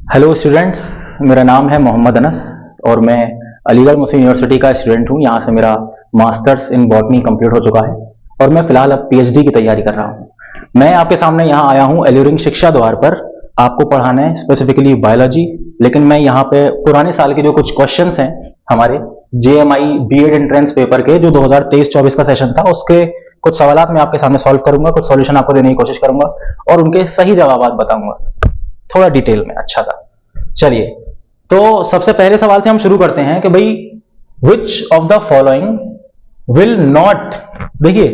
Hello students, मेरा नाम है मोहम्मद अनस और मैं अलीगढ़ मुस्लिम यूनिवर्सिटी का स्टूडेंट हूँ। यहाँ से मेरा मास्टर्स इन बॉटनी कंप्लीट हो चुका है और मैं फिलहाल अब पीएचडी की तैयारी कर रहा हूँ। मैं आपके सामने यहाँ आया हूँ एल्यूरिंग शिक्षा द्वार पर आपको पढ़ाने स्पेसिफिकली बायोलॉजी। लेकिन मैं यहाँ पे पुराने साल के जो कुछ क्वेश्चंस हैं हमारे JMI बीएड एंट्रेंस पेपर के जो 2023-24 का सेशन था, उसके कुछ सवालात मैं आपके सामने सॉल्व करूंगा, कुछ सॉल्यूशन आपको देने की कोशिश करूंगा और उनके सही जवाब बताऊंगा थोड़ा डिटेल में। अच्छा था, चलिए तो सबसे पहले सवाल से हम शुरू करते हैं कि भाई विच of the following will not. देखिए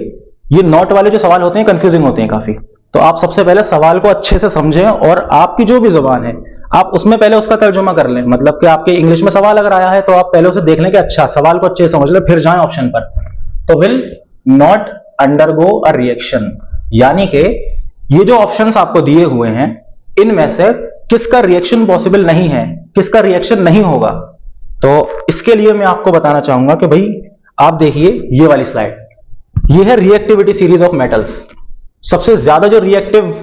ये नॉट वाले जो सवाल होते हैं कंफ्यूजिंग होते हैं काफी, तो आप सबसे पहले सवाल को अच्छे से समझें और आपकी जो भी जुबान है आप उसमें पहले उसका तर्जुमा कर लें। मतलब कि आपके इंग्लिश में सवाल अगर आया है तो आप पहले उसे देख लें कि अच्छा सवाल को अच्छे से समझ लें, फिर जाएं ऑप्शन पर। तो will not undergo a reaction, यानी कि ये जो ऑप्शंस आपको दिए हुए हैं इनमें से किसका रिएक्शन पॉसिबल नहीं है, किसका रिएक्शन नहीं होगा। तो इसके लिए मैं आपको बताना चाहूंगा कि भाई आप देखिए ये वाली स्लाइड, ये है रिएक्टिविटी सीरीज ऑफ मेटल्स। सबसे ज्यादा जो रिएक्टिव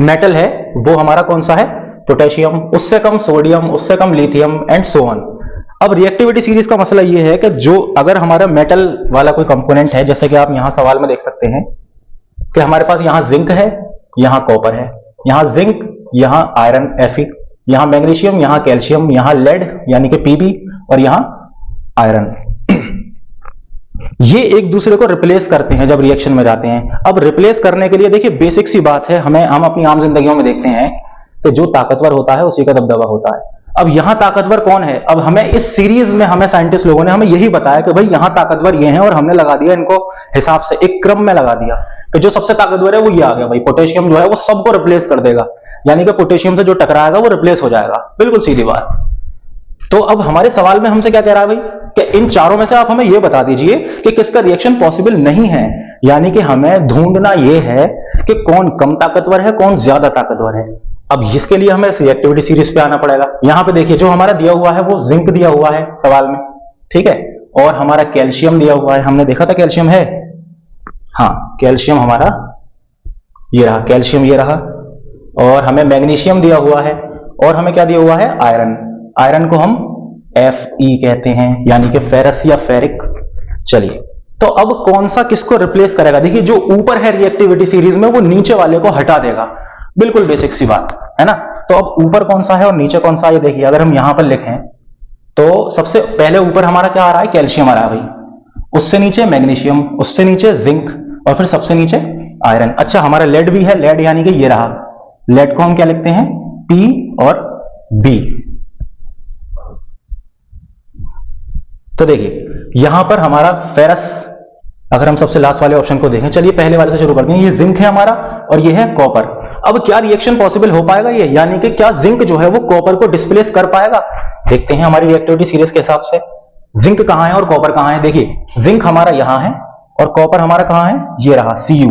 मेटल है वो हमारा कौन सा है? पोटेशियम, उससे कम सोडियम, उससे कम लिथियम एंड सो ऑन। अब रिएक्टिविटी सीरीज का मसला ये है कि जो अगर हमारा मेटल वाला कोई कंपोनेंट है, जैसे कि आप यहां सवाल में देख सकते हैं कि हमारे पास यहां जिंक है, यहां कॉपर है, यहां जिंक, यहां आयरन Fe, यहां मैग्नीशियम, यहां कैल्शियम, यहां लेड यानी कि Pb और यहां आयरन। ये एक दूसरे को रिप्लेस करते हैं जब रिएक्शन में जाते हैं। अब रिप्लेस करने के लिए देखिए बेसिक सी बात है, हम अपनी आम जिंदगियों में देखते हैं कि जो ताकतवर होता है उसी का दबदबा होता है। अब यहां ताकतवर कौन है? अब हमें इस सीरीज में हमें साइंटिस्ट लोगों ने हमें यही बताया कि भाई यहां ताकतवर ये हैं और हमने लगा दिया इनको हिसाब से, एक क्रम में लगा दिया कि जो सबसे ताकतवर है वो ये आ गया भाई। पोटेशियम जो है वो सबको रिप्लेस कर देगा, यानी कि पोटेशियम से जो टकराएगा वो रिप्लेस हो जाएगा, बिल्कुल सीधी बात। तो अब हमारे सवाल में हमसे क्या कह रहा है भाई कि इन चारों में से आप हमें यह बता दीजिए कि किसका रिएक्शन पॉसिबल नहीं है। यानी कि हमें ढूंढना यह है कि कौन कम ताकतवर है, कौन ज्यादा ताकतवर है। अब इसके लिए हमें रिएक्टिविटी सीरीज पे आना पड़ेगा। यहां पे देखिए जो हमारा दिया हुआ है वो जिंक दिया हुआ है सवाल में, ठीक है, और हमारा कैल्शियम दिया हुआ है। हमने देखा था कैल्शियम है, हाँ कैल्शियम हमारा ये रहा, कैल्शियम ये रहा, और हमें मैग्नीशियम दिया हुआ है और हमें क्या दिया हुआ है? आयरन। आयरन को हम Fe कहते हैं, यानी कि फेरस या फेरिक। चलिए तो अब कौन सा किसको रिप्लेस करेगा? देखिए जो ऊपर है रिएक्टिविटी सीरीज में वो नीचे वाले को हटा देगा, बिल्कुल बेसिक सी बात है ना। तो अब ऊपर कौन सा है और नीचे कौन सा है ये देखिए। अगर हम यहां पर लिखें तो सबसे पहले ऊपर हमारा क्या आ रहा है? कैल्शियम आ रहा है भाई, उससे नीचे मैग्नीशियम, उससे नीचे जिंक और फिर सबसे नीचे आयरन। अच्छा हमारा लेड भी है, लेड यानी कि ये रहा, लेड को हम क्या लिखते हैं? P और B। तो देखिए यहां पर हमारा फेरस, अगर हम सबसे लास्ट वाले ऑप्शन को देखें, चलिए पहले वाले से शुरू करते हैं। ये जिंक है हमारा और ये है कॉपर। अब क्या रिएक्शन पॉसिबल हो पाएगा ये, यानी कि क्या जिंक जो है वो कॉपर को डिस्प्लेस कर पाएगा? देखते हैं हमारी रिएक्टिविटी सीरीज के हिसाब से जिंक कहां है और कॉपर कहां है। देखिए जिंक हमारा यहां है और कॉपर हमारा कहां है? ये रहा Cu।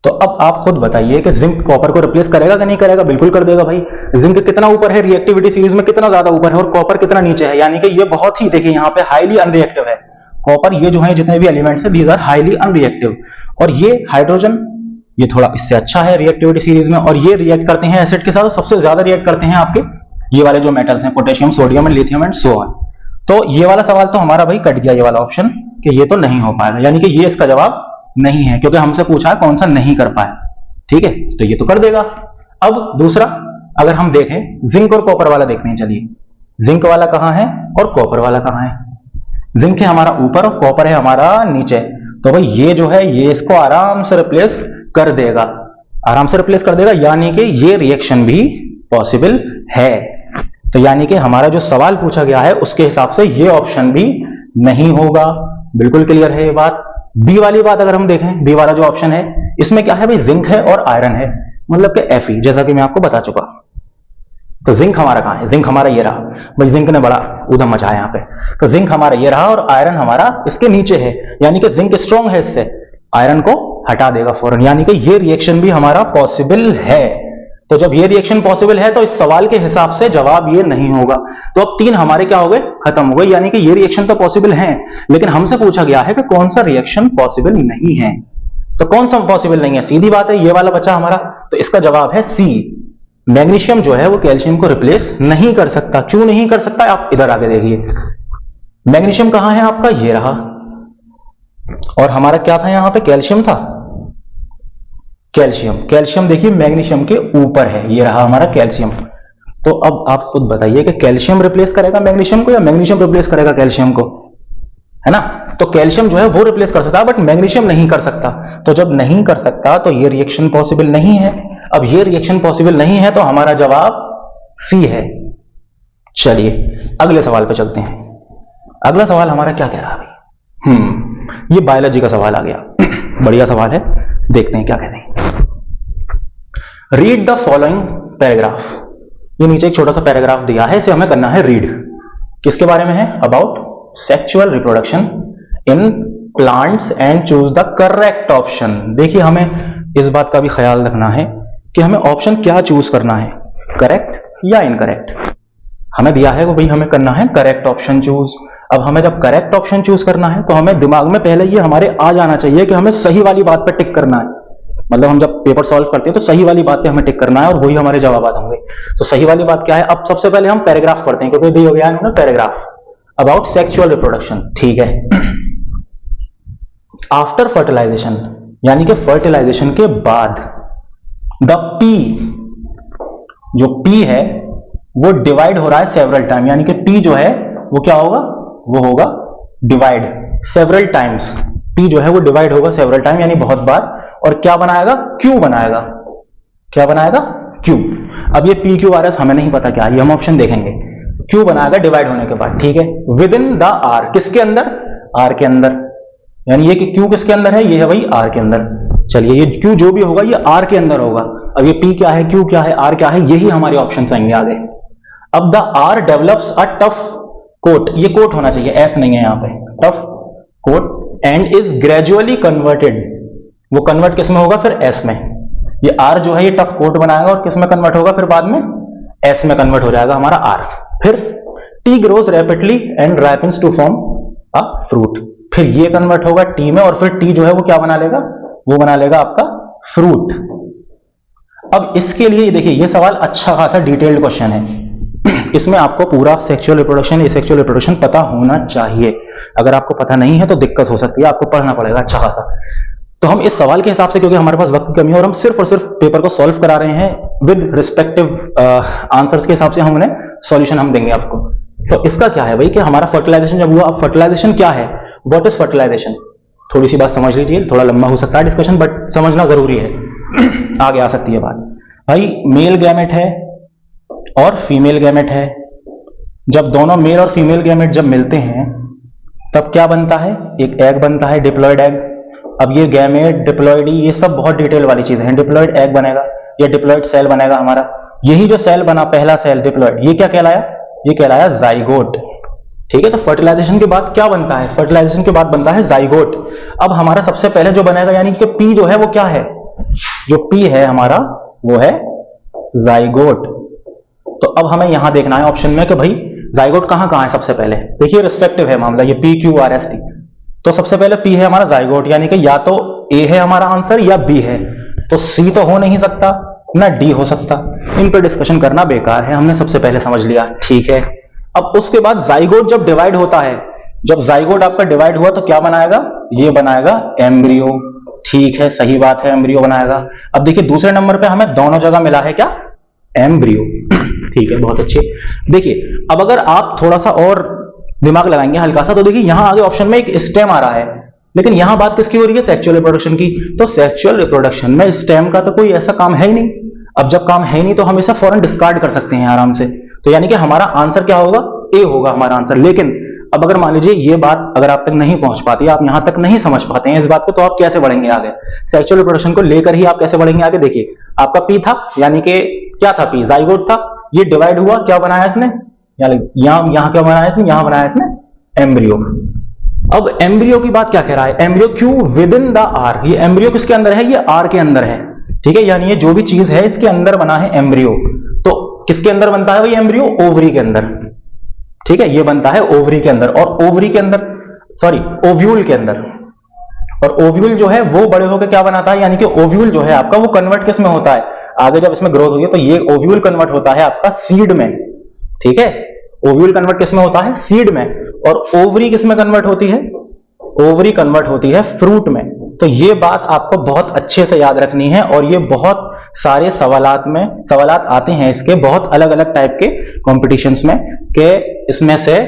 तो अब आप खुद बताइए कि जिंक कॉपर को रिप्लेस करेगा कि नहीं करेगा? बिल्कुल कर देगा भाई। जिंक कितना ऊपर है रिएक्टिविटी सीरीज में, कितना ज्यादा ऊपर है, और कॉपर कितना नीचे है, यानी कि ये बहुत ही, देखिए यहाँ पे हाईली अनरिएक्टिव है कॉपर। ये जो है जितने भी एलिमेंट्स है दीज आर हाईली अनरिएक्टिव। और ये हाइड्रोजन ये थोड़ा इससे अच्छा है रिएक्टिविटी सीरीज में, और ये रिएक्ट करते हैं एसिड के साथ, सबसे ज्यादा रिएक्ट करते हैं आपके ये वाले जो मेटल्स हैं, potassium, sodium and lithium and so on. तो ये वाला सवाल तो हमारा भाई कट गया, ये वाला ऑप्शन कि ये तो नहीं हो पाएगा, यानी कि ये इसका जवाब नहीं है, क्योंकि हमसे पूछा है कौन सा नहीं कर पाए। ठीक है, तो ये तो कर देगा। अब दूसरा अगर हम देखें जिंक और कॉपर वाला देखते हैं। चलिए जिंक वाला कहां है और कॉपर वाला कहां है? जिंक है हमारा ऊपर और कॉपर है हमारा नीचे। तो भाई ये जो है ये इसको आराम से रिप्लेस कर देगा, आराम से रिप्लेस कर देगा, यानी कि ये रिएक्शन भी पॉसिबल है। तो यानी कि हमारा जो सवाल पूछा गया है उसके हिसाब से ये ऑप्शन भी नहीं होगा। बिल्कुल क्लियर है ये बात। बी वाली बात अगर हम देखें, बी वाला जो ऑप्शन है इसमें क्या है भाई? जिंक है और आयरन है, मतलब कि Fe, जैसा कि मैं आपको बता चुका। तो जिंक हमारा कहां है? जिंक हमारा ये रहा भाई, जिंक ने बड़ा उधम मचाया यहाँ पे। तो जिंक हमारा ये रहा और आयरन हमारा इसके नीचे है, यानी कि जिंक स्ट्रॉन्ग है, इससे आयरन को हटा देगा फौरन, यानी कि ये रिएक्शन भी हमारा पॉसिबल है। तो जब ये रिएक्शन पॉसिबल है तो इस सवाल के हिसाब से जवाब ये नहीं होगा। तो अब तीन हमारे क्या हो गए? खत्म हो गए, यानी कि ये रिएक्शन तो पॉसिबल है, लेकिन हमसे पूछा गया है कि कौन सा रिएक्शन पॉसिबल नहीं है। तो कौन सा पॉसिबल नहीं है? सीधी बात है, ये वाला बचा हमारा, तो इसका जवाब है सी। मैग्नीशियम जो है वो कैल्शियम को रिप्लेस नहीं कर सकता। क्यों नहीं कर सकता, आप इधर आगे देखिए। मैग्नीशियम कहां है आपका, ये रहा, और हमारा क्या था यहां पे, कैल्शियम था। कैल्शियम, कैल्शियम देखिए मैग्नीशियम के ऊपर है, ये रहा हमारा कैल्शियम। तो अब आप खुद बताइए कि कैल्शियम रिप्लेस करेगा मैग्नीशियम को या मैग्नीशियम रिप्लेस करेगा कैल्शियम को, है ना। तो कैल्शियम जो है वो रिप्लेस कर सकता है, बट मैग्नीशियम नहीं कर सकता। तो जब नहीं कर सकता तो ये रिएक्शन पॉसिबल नहीं है। अब ये रिएक्शन पॉसिबल नहीं है तो हमारा जवाब सी है। चलिए अगले सवाल पे चलते हैं। अगला सवाल हमारा क्या कह रहा है भाई, ये बायोलॉजी का सवाल आ गया। बढ़िया सवाल है, देखते हैं क्या कहते हैं। Read the following paragraph. ये नीचे एक छोटा सा पैराग्राफ दिया है, इसे हमें करना है रीड। किसके बारे में है, about sexual reproduction in plants and choose the correct option. देखिए हमें इस बात का भी ख्याल रखना है कि हमें ऑप्शन क्या चूज करना है, करेक्ट या इनकरेक्ट। हमें दिया है वो भाई हमें करना है करेक्ट ऑप्शन चूज। अब हमें जब करेक्ट ऑप्शन चूज करना है तो हमें दिमाग में पहले ये हमारे आ जाना चाहिए कि हमें सही वाली बात पर टिक करना है। मतलब हम जब पेपर सॉल्व करते हैं तो सही वाली बात पे हमें टिक करना है और वही हमारे जवाब होंगे। तो सही वाली बात क्या है, अब सबसे पहले हम पैराग्राफ पढ़ते हैं क्योंकि दिया गया है ना पैराग्राफ अबाउट सेक्सुअल रिप्रोडक्शन। ठीक है, आफ्टर फर्टिलाइजेशन यानी कि फर्टिलाइजेशन के बाद द पी, जो पी है वो डिवाइड हो रहा है सेवरल टाइम, यानी कि पी जो है वो क्या होगा, वो होगा डिवाइड सेवरल टाइम्स। पी जो है वो डिवाइड होगा सेवरल टाइम यानी बहुत बार, और क्या बनाएगा, क्यू बनाएगा। क्या बनाएगा, क्यू। अब ये पी क्यू आर एस हमें नहीं पता क्या, ये हम ऑप्शन देखेंगे। क्यू बनाएगा डिवाइड होने के बाद, ठीक है। विद इन द आर, किसके अंदर, आर के अंदर, यानी ये कि क्यू किसके अंदर है, ये है भाई आर के अंदर। चलिए ये क्यू जो भी होगा ये आर के अंदर होगा। अब ये पी क्या है, क्यू क्या है, आर क्या है, यही हमारे ऑप्शन आएंगे आगे। अब the r develops a tough coat, ये कोट होना चाहिए, एस नहीं है यहां पे, tough coat and is gradually converted. वो कन्वर्ट किस में होगा, फिर एस में। ये आर जो है ये टफ कोट बनाएगा और किस में कन्वर्ट होगा, फिर बाद में एस में कन्वर्ट हो जाएगा हमारा आर। फिर it grows rapidly and ripens to form a fruit, फिर ये कन्वर्ट होगा टी में और फिर टी जो है वो क्या बना लेगा, वो बना लेगा आपका फ्रूट। अब इसके लिए देखिए ये सवाल अच्छा खासा डिटेल्ड क्वेश्चन है, इसमें आपको पूरा सेक्सुअल रिप्रोडक्शन, एसेक्सुअल रिप्रोडक्शन पता होना चाहिए। अगर आपको पता नहीं है तो दिक्कत हो सकती है, आपको पढ़ना पड़ेगा अच्छा खासा। तो हम इस सवाल के हिसाब से, क्योंकि हमारे पास वक्त की कमी है और हम सिर्फ और सिर्फ पेपर को सॉल्व करा रहे हैं विद रिस्पेक्टिव आंसर्स के हिसाब से हम उन्हें सॉल्यूशन हम देंगे आपको। तो इसका क्या है भाई कि हमारा फर्टिलाइजेशन जब हुआ, अब फर्टिलाइजेशन क्या है, व्हाट इज फर्टिलाइजेशन, थोड़ी सी बात समझ लीजिए, थोड़ा लंबा हो सकता है डिस्कशन बट समझना जरूरी है, आगे आ सकती है बात। भाई मेल गैमेट है और फीमेल गैमेट है, जब दोनों मेल और फीमेल गैमेट जब मिलते हैं तब क्या बनता है, एक एग बनता है, डिप्लॉयड एग। अब ये गैमेट, डिप्लॉयडी, ये सब बहुत डिटेल वाली चीजें हैं। डिप्लॉयड एग बनेगा या डिप्लॉयड सेल बनेगा हमारा, यही जो सेल बना पहला सेल डिप्लॉयड, ये क्या कहलाया, ये कहलाया जाइगोट। ठीक है, तो फर्टिलाइजेशन के बाद क्या बनता है, फर्टिलाइजेशन के बाद बनता है जाइगोट। अब हमारा सबसे पहले जो बनेगा यानी कि पी जो है वो क्या है, जो पी है हमारा वो है जाइगोट। तो अब हमें यहां देखना है ऑप्शन में कि भाई जाइगोट कहां कहां है। सबसे पहले देखिए रिस्पेक्टिव है मामला, ये P Q R S T. तो सबसे पहले पी है हमारा जाइगोट, यानी कि या तो ए है हमारा आंसर या बी है, तो सी तो हो नहीं सकता ना डी हो सकता। इन पर डिस्कशन करना बेकार है, हमने सबसे पहले समझ लिया, ठीक है। अब उसके बाद जाइगोट जब डिवाइड होता है, जब जाइगोट आपका डिवाइड हुआ तो क्या बनाएगा, ये बनाएगा एम्ब्रियो। ठीक है, सही बात है, एम्ब्रियो बनाएगा। अब देखिए दूसरे नंबर पे हमें दोनों जगह मिला है क्या, एम्ब्रियो। ठीक है, बहुत अच्छे। देखिए अब अगर आप थोड़ा सा और दिमाग लगाएंगे हल्का सा, तो देखिए यहां आगे ऑप्शन में एक स्टेम आ रहा है, लेकिन यहां बात किसकी हो रही है, सेक्सुअल रिप्रोडक्शन की। तो सेक्सुअल रिप्रोडक्शन में स्टेम का तो कोई ऐसा काम है ही नहीं। अब जब काम है ही नहीं तो हम इसे फौरन डिस्कार्ड कर सकते हैं आराम से। तो यानी कि हमारा आंसर क्या होगा, ए होगा हमारा आंसर। लेकिन अब अगर मान लीजिए ये बात अगर आप तक नहीं पहुंच पाती, आप यहां तक नहीं समझ पाते हैं इस बात को, तो आप कैसे बढ़ेंगे आगे, सेक्सुअल रिप्रोडक्शन को लेकर ही आप कैसे बढ़ेंगे आगे। देखिए आपका पी था, यानी कि क्या था, पी जाइगोट था, ये डिवाइड हुआ, क्या बनाया इसने, यहां क्या बनाया इसने, यहां बनाया इसने एम्ब्रियो। अब एम्ब्रियो की बात क्या कह रहा है, एम्ब्रियो क्यों विद इन द आर, ये एम्ब्रियो किसके अंदर है, ये आर के अंदर है। ठीक है, यानी ये जो भी चीज है इसके अंदर बना है एम्ब्रियो। तो किसके अंदर बनता है भाई एम्ब्रियो, ओवरी के अंदर। ठीक है, ये बनता है ओवरी के अंदर, और ओवरी के अंदर, सॉरी ओव्यूल के अंदर। और ओव्यूल जो है वो बड़े होकर क्या बनाता है, यानी कि ओव्यूल जो है आपका वो कन्वर्ट किस में होता है, आगे जब इसमें ग्रोथ होगी तो ये ओव्यूल कन्वर्ट होता है आपका सीड में, ठीक है। ओव्यूल कन्वर्ट किस में होता है? सीड में। और ओवरी किस में कन्वर्ट होती है? ओवरी कन्वर्ट होती है फ्रूट में। तो ये बात आपको बहुत अच्छे से याद रखनी है, और ये बहुत सारे सवालात आते हैं इसके बहुत अलग अलग टाइप के कॉम्पिटिशन्स में, कि इसमें से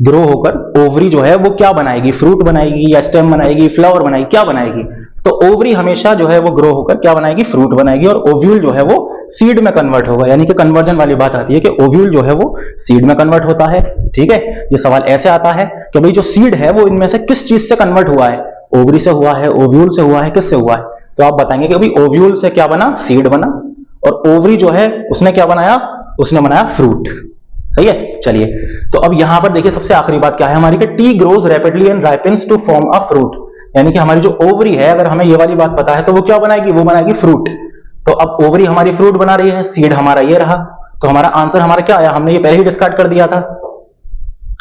ग्रो होकर ओवरी जो है वो क्या बनाएगी, फ्रूट बनाएगी या स्टेम बनाएगी, फ्लावर बनाएगी, क्या बनाएगी। तो ओवरी हमेशा जो है वो ग्रो होकर क्या बनाएगी? फ्रूट बनाएगी। और ओव्यूल जो है वो सीड में कन्वर्ट होगा, यानी कि कन्वर्जन वाली बात आती है कि ओव्यूल जो है वो सीड में कन्वर्ट होता है, ठीक है। ये सवाल ऐसे आता है कि भाई जो सीड है वो इनमें से किस चीज से कन्वर्ट हुआ है? ओवरी से हुआ है, ओव्यूल से हुआ है, किससे हुआ है? तो आप बताएंगे कि भाई ओव्यूल से क्या बना? सीड बना। और ओवरी जो है उसने क्या बनाया? उसने बनाया फ्रूट। सही है। चलिए, तो अब यहां पर देखिए सबसे आखिरी बात क्या है हमारी, कि it grows rapidly and ripens to form a fruit. यानी कि हमारी जो ओवरी है, अगर हमें ये वाली बात पता है तो वो क्या बनाएगी? वो बनाएगी फ्रूट। तो अब ओवरी हमारी फ्रूट बना रही है, सीड हमारा ये रहा। तो हमारा आंसर हमारा क्या आया? हमने ये पहले ही डिस्कार्ड कर दिया था।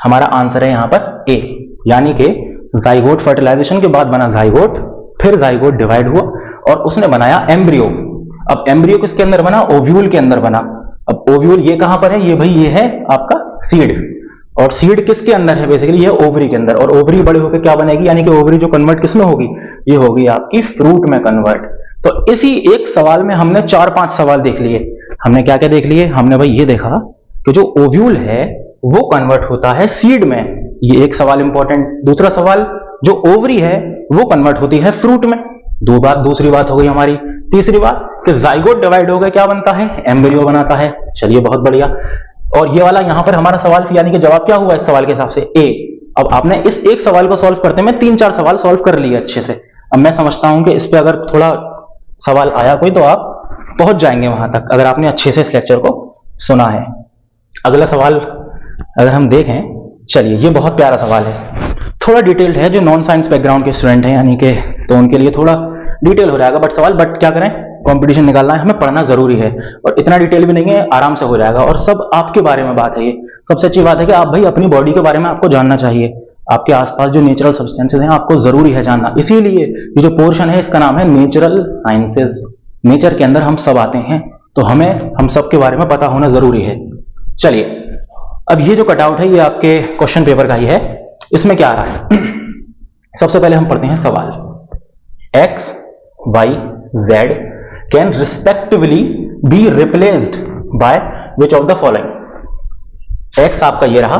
हमारा आंसर है यहां पर ए, यानी कि जाइगोट फर्टिलाइजेशन के बाद बना जाइगोट, फिर जाइगोट डिवाइड हुआ और उसने बनाया एम्ब्रियो। अब एम्ब्रियो किसके अंदर बना? ओव्यूल के अंदर बना। अब ओव्यूल ये कहां पर है? ये भाई ये है आपका सीड, और सीड किसके अंदर है? बेसिकली ये ओवरी के अंदर। और ओवरी बड़े होकर क्या बनेगी? यानी कि ओवरी जो कन्वर्ट किसमें होगी? ये होगी आपकी फ्रूट में कन्वर्ट। तो इसी एक सवाल में हमने 4-5 सवाल देख लिए। हमने क्या क्या देख लिए? हमने भाई ये देखा कि जो ओव्यूल है वो कन्वर्ट होता है सीड में, ये एक सवाल इंपॉर्टेंट। दूसरा सवाल, जो ओवरी है वो कन्वर्ट होती है फ्रूट में, दूसरी बात हो गई हमारी। तीसरी बात कि जाइगोट डिवाइड हो गया, क्या बनता है? एम्ब्रियो बनाता है। चलिए, बहुत बढ़िया। और ये वाला यहां पर हमारा सवाल, यानी कि जवाब क्या हुआ इस सवाल के हिसाब से? ए। अब आपने इस एक सवाल को सॉल्व करते में 3-4 सवाल सॉल्व कर लिए अच्छे से। अब मैं समझता हूं कि इस पे अगर थोड़ा सवाल आया कोई तो आप पहुंच जाएंगे वहां तक, अगर आपने अच्छे से इस लेक्चर को सुना है। अगला सवाल अगर हम देखें, चलिए ये बहुत प्यारा सवाल है, थोड़ा डिटेल्ड है। जो नॉन साइंस बैकग्राउंड के स्टूडेंट हैं यानी कि, तो उनके लिए थोड़ा डिटेल हो जाएगा बट क्या करें, कंपटीशन निकालना है, हमें पढ़ना जरूरी है। और इतना डिटेल भी नहीं है, आराम से हो जाएगा। और सब आपके बारे में बात है। ये सबसे अच्छी बात है कि आप भाई अपनी बॉडी के बारे में आपको जानना चाहिए। आपके आसपास जो नेचुरल सब्सटेंसेस हैं आपको जरूरी है जानना। इसीलिए ये जो पोर्शन है इसका नाम है नेचुरल साइंसेज। नेचर के अंदर हम सब आते हैं, तो हमें हम सब के बारे में पता होना जरूरी है। चलिए, अब ये जो कटआउट है ये आपके क्वेश्चन पेपर का ही है। इसमें क्या आ रहा है? सबसे पहले हम पढ़ते हैं सवाल। X, y, z can respectively be replaced by which of the following. X आपका ये रहा,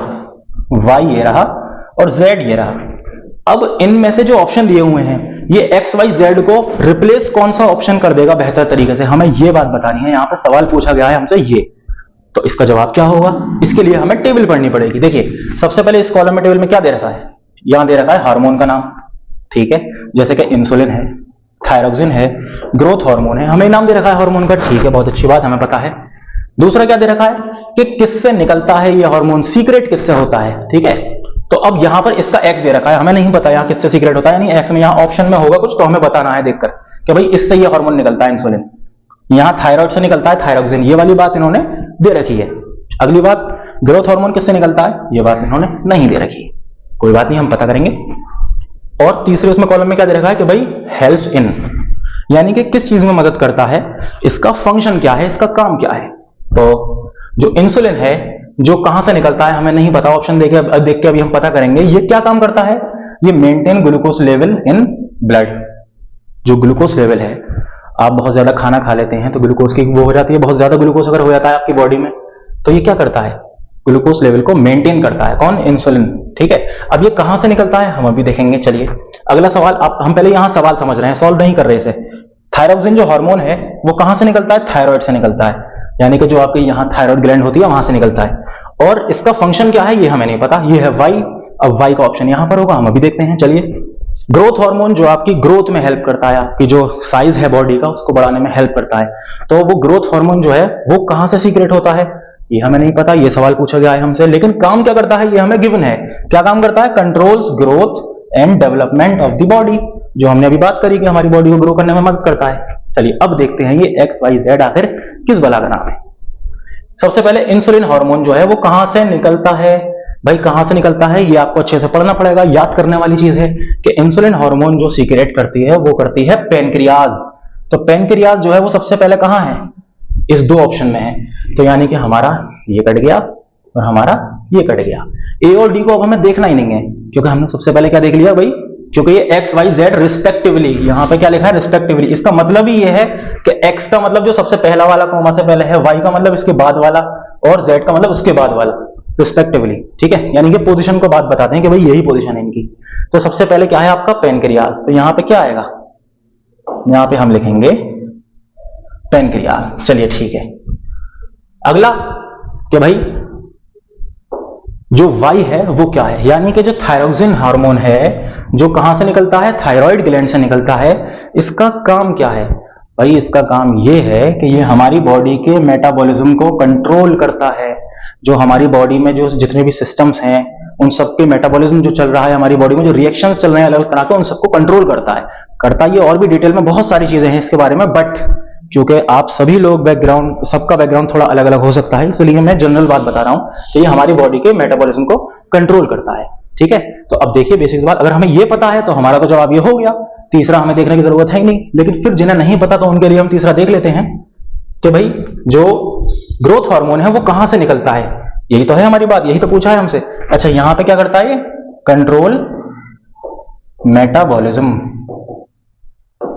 वाई ये रहा और जेड ये रहा। अब इनमें से जो ऑप्शन दिए हुए हैं, ये एक्स वाई जेड को रिप्लेस कौन सा ऑप्शन कर देगा बेहतर तरीके से, हमें ये बात बतानी है। यहां पर सवाल पूछा गया है हमसे ये, तो इसका जवाब क्या होगा? इसके लिए हमें टेबल पढ़नी पड़ेगी। देखिए, सबसे पहले इस कॉलम में टेबल में क्या दे रखा है? यहां दे रखा है हार्मोन का नाम, ठीक है, जैसे कि इंसुलिन है, थायरोक्सिन है, ग्रोथ हार्मोन है, हमें नाम दे रखा है हार्मोन का, ठीक है, बहुत अच्छी बात, हमें पता है। दूसरा क्या दे रखा है कि किससे निकलता है ये हार्मोन, सीक्रेट किससे होता है, ठीक है। तो अब यहां पर इसका एक्स दे रखा है, हमें नहीं पता यहां किससे सीक्रेट होता है, यानी एक्स में यहां ऑप्शन में होगा कुछ, तो हमें बताना है देखकर कि भाई इससे ये हार्मोन निकलता है इंसुलिन, यहां थायराइड से निकलता है थायरोक्सिन, ये वाली बात इन्होंने दे रखी है। अगली बात, ग्रोथ हार्मोन किससे निकलता है, ये बात इन्होंने नहीं दे रखी है, कोई बात नहीं, हम पता करेंगे। और तीसरे उसमें कॉलम में क्या दे रखा है कि भाई हेल्प्स इन, यानी कि किस चीज में मदद करता है, इसका फंक्शन क्या है, इसका काम क्या है। तो जो इंसुलिन है जो कहां से निकलता है हमें नहीं पता, ऑप्शन देख के अभी हम पता करेंगे। ये क्या काम करता है, ये maintain glucose level in blood. जो ग्लूकोज लेवल है, आप बहुत ज्यादा खाना खा लेते हैं तो ग्लूकोज की वो हो जाती है, बहुत ज्यादा ग्लूकोज अगर हो जाता है आपकी बॉडी में तो ये क्या करता है, ग्लूकोज लेवल को मेंटेन करता है, कौन, इंसुलिन, ठीक है। अब ये कहां से निकलता है हम अभी देखेंगे। चलिए अगला सवाल, हम पहले यहां सवाल समझ रहे हैं, सॉल्व नहीं कर रहे इसे। थायरोक्सिन जो हार्मोन है वो कहां से निकलता है, थायराइड से निकलता है, यानी कि जो आपकी यहां थायराइड ग्लैंड होती है वहां से निकलता है। और इसका फंक्शन क्या है ये हमें नहीं पता, ये है वाई। अब वाई का ऑप्शन यहां पर होगा, हम अभी देखते हैं। चलिए, ग्रोथ हार्मोन जो आपकी ग्रोथ में हेल्प करता है, आपकी जो साइज है बॉडी का उसको बढ़ाने में हेल्प करता है, तो वो ग्रोथ हार्मोन जो है वो कहां से सीक्रेट होता है ये हमें नहीं पता, ये सवाल पूछा गया है हमसे। लेकिन काम क्या करता है ये हमें गिवन है, क्या काम करता है, controls growth and development of the body, जो हमने अभी बात करी कि हमारी बॉडी को ग्रो करने में मदद करता है। चलिए अब देखते हैं ये एक्स वाई जेड आखिर किस बला का नाम है। सबसे पहले इंसुलिन हार्मोन जो है वो कहां से निकलता है, भाई कहां से निकलता है ये आपको अच्छे से पढ़ना पड़ेगा। याद करने वाली चीज है कि इंसुलिन हार्मोन जो सीक्रेट करती है वो करती है पेनक्रियाज। तो पेनक्रियाज जो है वो सबसे पहले कहां है, इस दो ऑप्शन में है। तो यानी कि हमारा ये कट गया और हमारा ये कट गया। ए और डी को अब हमें देखना ही नहीं है, क्योंकि हमने सबसे पहले क्या देख लिया भाई, क्योंकि ये एक्स वाई जेड रिस्पेक्टिवली, यहां पे क्या लिखा है रिस्पेक्टिवली, इसका मतलब ही ये है कि एक्स का मतलब जो सबसे पहला वाला कॉमा से पहले है, वाई का मतलब इसके बाद वाला, और जेड का मतलब उसके बाद वाला, रिस्पेक्टिवली। ठीक है, यानी कि पोजीशन को बात बताते हैं कि भाई यही पोजीशन है इनकी। तो सबसे पहले क्या है आपका पैनक्रियाज, तो यहां पे क्या आएगा, यहां पे हम लिखेंगे पैनक्रियाज। चलिए ठीक है। अगला कि भाई जो वाई है वो क्या है, यानी कि जो थायरोक्सिन हार्मोन है जो कहां से निकलता है, थायराइड ग्लैंड से निकलता है, इसका काम क्या है भाई, इसका काम ये है कि ये हमारी बॉडी के मेटाबॉलिज्म को कंट्रोल करता है। जो हमारी बॉडी में जो जितने भी सिस्टम्स हैं उन सबके मेटाबॉलिज्म जो चल रहा है हमारी बॉडी में, जो रिएक्शंस चल रहे हैं अलग अलग तरह के, उन सबको कंट्रोल करता है। ये और भी डिटेल में बहुत सारी चीजें हैं इसके बारे में, बट क्योंकि आप सभी लोग बैकग्राउंड, सबका बैकग्राउंड थोड़ा अलग अलग हो सकता है, इसलिए मैं जनरल बात बता रहा हूं कि ये हमारी बॉडी के मेटाबॉलिज्म को कंट्रोल करता है। ठीक है, तो अब देखिए बेसिक बात, अगर हमें ये पता है तो हमारा तो जवाब ये हो गया, तीसरा हमें देखने की जरूरत है ही नहीं। लेकिन फिर जिन्हें नहीं पता तो उनके लिए हम तीसरा देख लेते हैं कि भाई जो ग्रोथ हार्मोन है वो कहां से निकलता है, यही तो है हमारी बात, यही तो पूछा है हमसे। अच्छा, यहां पे क्या करता है, कंट्रोल मेटाबॉलिज्म।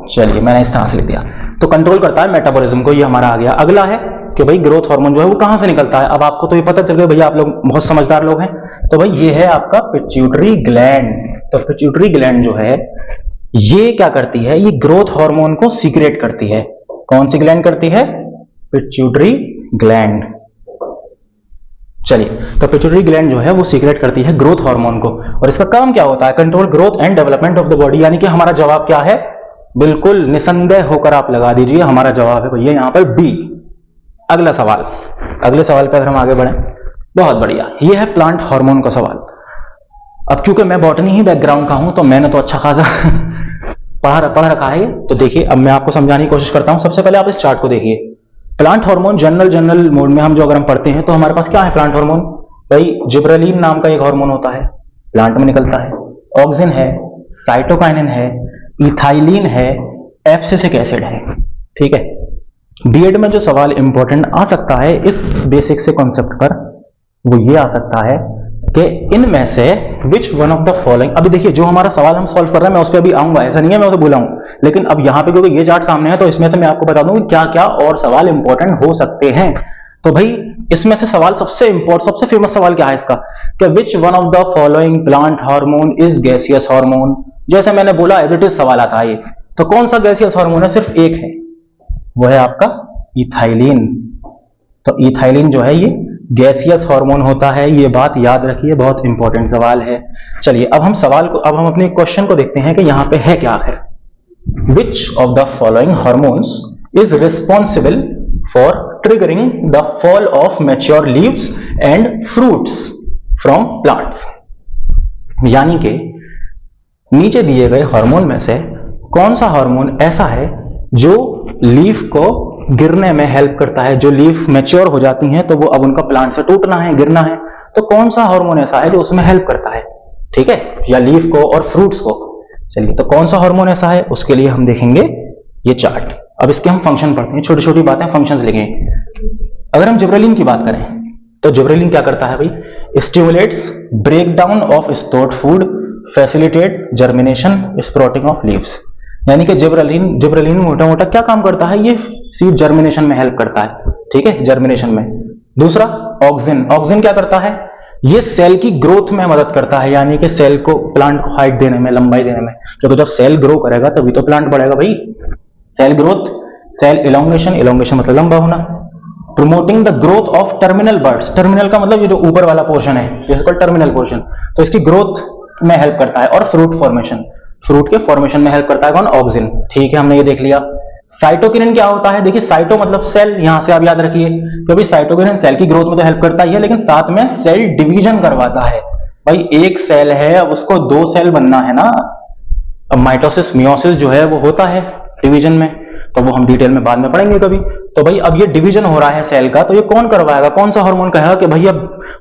चलिए मैंने इस तरह से लिख दिया, तो कंट्रोल करता है मेटाबॉलिज्म को, ये हमारा आ गया। अगला है कि भाई ग्रोथ हार्मोन जो है वो कहां से निकलता है। अब आपको तो ये पता चल गया, भैया आप लोग बहुत समझदार लोग हैं, तो भाई ये है आपका पिट्यूटरी ग्लैंड। तो पिट्यूटरी ग्लैंड जो है ये क्या करती है, ये ग्रोथ हार्मोन को सीक्रेट करती है। कौन सी ग्लैंड करती है, पिट्यूटरी ग्लैंड। चलिए, तो पिट्यूटरी ग्लैंड जो है वो सीक्रेट करती है ग्रोथ हार्मोन को, और इसका काम क्या होता है, control growth and development of the body. यानी कि हमारा जवाब क्या है, बिल्कुल निसंदेह होकर आप लगा दीजिए, हमारा जवाब है भैया यहां पर बी। अगला सवाल, अगले सवाल पर अगर हम आगे बढ़े, बहुत बढ़िया, ये है प्लांट हार्मोन का सवाल। अब क्योंकि मैं बॉटनी ही बैकग्राउंड का हूं तो मैंने तो अच्छा खासा पढ़ रखा है। तो देखिए अब मैं आपको समझाने की कोशिश करता हूं। सबसे पहले आप इस चार्ट को देखिए, प्लांट हार्मोन जनरल मोड में हम जो अगर हम पढ़ते हैं तो हमारे पास क्या है प्लांट हार्मोन, भाई जिब्रेलिन नाम का एक हार्मोन होता है, प्लांट में निकलता है, ऑक्सिन है, साइटोकाइनिन है, इथाइलिन है, एब्सिसिक एसिड है। ठीक है, बीएड में जो सवाल इंपॉर्टेंट आ सकता है इस बेसिक से कॉन्सेप्ट पर, वो ये आ सकता है कि इनमें से which one of the following. अभी देखिए जो हमारा सवाल हम सॉल्व कर रहे हैं मैं उस पर अभी आऊंगा, ऐसा नहीं है मैं उसे भूला हूं, लेकिन अब यहां पे क्योंकि ये चार्ट सामने है तो इसमें से मैं आपको बता दूं कि क्या क्या और सवाल इंपॉर्टेंट हो सकते हैं। तो भाई इसमें से सवाल सबसे फेमस सवाल क्या है इसका, कि which one of the following plant hormone is gaseous hormone. जैसे मैंने बोला एज इट इज सवाल आता है, तो कौन सा गैसियस हार्मोन है, सिर्फ एक है, वो है आपका इथाइलिन। तो इथाइलिन जो है ये गैसियस हार्मोन होता है, ये बात याद रखिए, बहुत इंपॉर्टेंट सवाल है। चलिए अब हम अपने क्वेश्चन को देखते हैं कि यहां पे है क्या आखिर। विच of the following hormones is responsible for triggering the fall of mature leaves and fruits from plants. यानी कि नीचे दिए गए हार्मोन में से कौन सा हार्मोन ऐसा है जो लीफ को गिरने में हेल्प करता है, जो लीफ मैच्योर हो जाती हैं तो वो अब उनका प्लांट से टूटना है, गिरना है, तो कौन सा हार्मोन ऐसा है जो उसमें हेल्प करता है, ठीक है, या लीफ को और फ्रूट्स को। चलिए तो कौन सा हार्मोन ऐसा है उसके लिए हम देखेंगे ये चार्ट। अब इसके हम फंक्शन पढ़ते हैं, छोटी छोटी बातें फंक्शंस लिखें। अगर हम जिब्रेलिन की बात करें तो जिब्रेलिन क्या करता है भाई, stimulates break down of stored food, facilitate germination sprouting of leaves. यानी कि जिब्रेलिन मोटा मोटा क्या काम करता है, ये सीड जर्मिनेशन में हेल्प करता है, ठीक है, जर्मिनेशन में। दूसरा ऑक्सिन क्या करता है, ये सेल की ग्रोथ में मदद करता है, यानी कि सेल को, प्लांट को हाइट देने में, लंबाई देने में, क्योंकि जब सेल ग्रो करेगा तभी तो प्लांट बढ़ेगा भाई। सेल ग्रोथ, सेल इलोंगेशन मतलब लंबा होना। Promoting the growth of terminal birds, terminal का मतलब ये जो ऊपर वाला पोर्शन है जिसको टर्मिनल पोर्शन, तो इसकी ग्रोथ में हेल्प करता है। और फ्रूट फॉर्मेशन, फ्रूट के फॉर्मेशन में हेल्प करता है कौन, ऑक्सिन। ठीक है, हमने ये देख लिया। साइटोकिनिन क्या होता है, देखिए साइटो मतलब सेल, यहां से आप याद रखिए, क्योंकि साइटोकिनिन सेल की ग्रोथ में तो हेल्प करता ही है, लेकिन साथ में सेल डिवीजन करवाता है। भाई एक सेल है, अब उसको दो सेल बनना है ना, अब माइटोसिस मियोसिस जो है वो होता है डिवीजन में, तो वो हम डिटेल में बाद में पढ़ेंगे कभी। तो भाई अब ये डिवीजन हो रहा है सेल का, तो ये कौन करवाएगा, कौन सा हार्मोन कहेगा कि भाई अब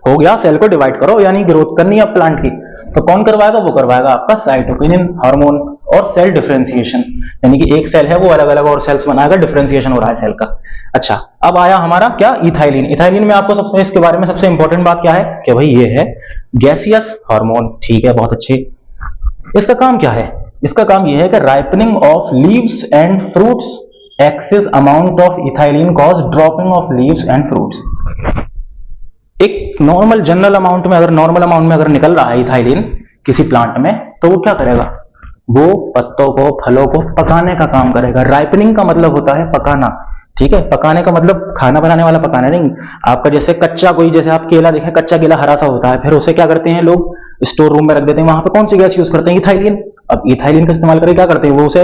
हो गया, सेल को डिवाइड करो, यानी ग्रोथ करनी है प्लांट की, तो कौन करवाएगा, वो करवाएगा आपका साइटोकिनिन हार्मोन। और सेल डिफरेंशिएशन, यानी कि एक सेल है वो अलग अलग और सेल्स बनाएगा, डिफरेंशिएशन हो रहा है सेल का। अच्छा, अब आया हमारा क्या, इथाइलिन। इथाइलिन में आपको सबसे इसके बारे में सबसे इंपॉर्टेंट बात क्या है कि भाई ये है गैसियस हार्मोन। ठीक है, बहुत अच्छे। इसका काम क्या है? इसका काम यह है कि ripening of leaves and fruits, excess amount of ethylene cause dropping of leaves and fruits. एक नॉर्मल जनरल अमाउंट में, अगर नॉर्मल अमाउंट में अगर निकल रहा है इथाइलिन किसी प्लांट में, तो वो क्या करेगा? वो पत्तों को, फलों को पकाने का काम करेगा। राइपनिंग का मतलब होता है पकाना। ठीक है, पकाने का मतलब खाना बनाने वाला पकाना नहीं। आपका जैसे कच्चा कोई, जैसे आप केला देखें, कच्चा केला हरा सा होता है, फिर उसे क्या करते हैं लोग? स्टोर रूम में रख देते हैं। वहां पे कौन सी गैस यूज करते हैं? इथाइलिन। अब इथाइलिन का इस्तेमाल करके क्या करते हैं? वो उसे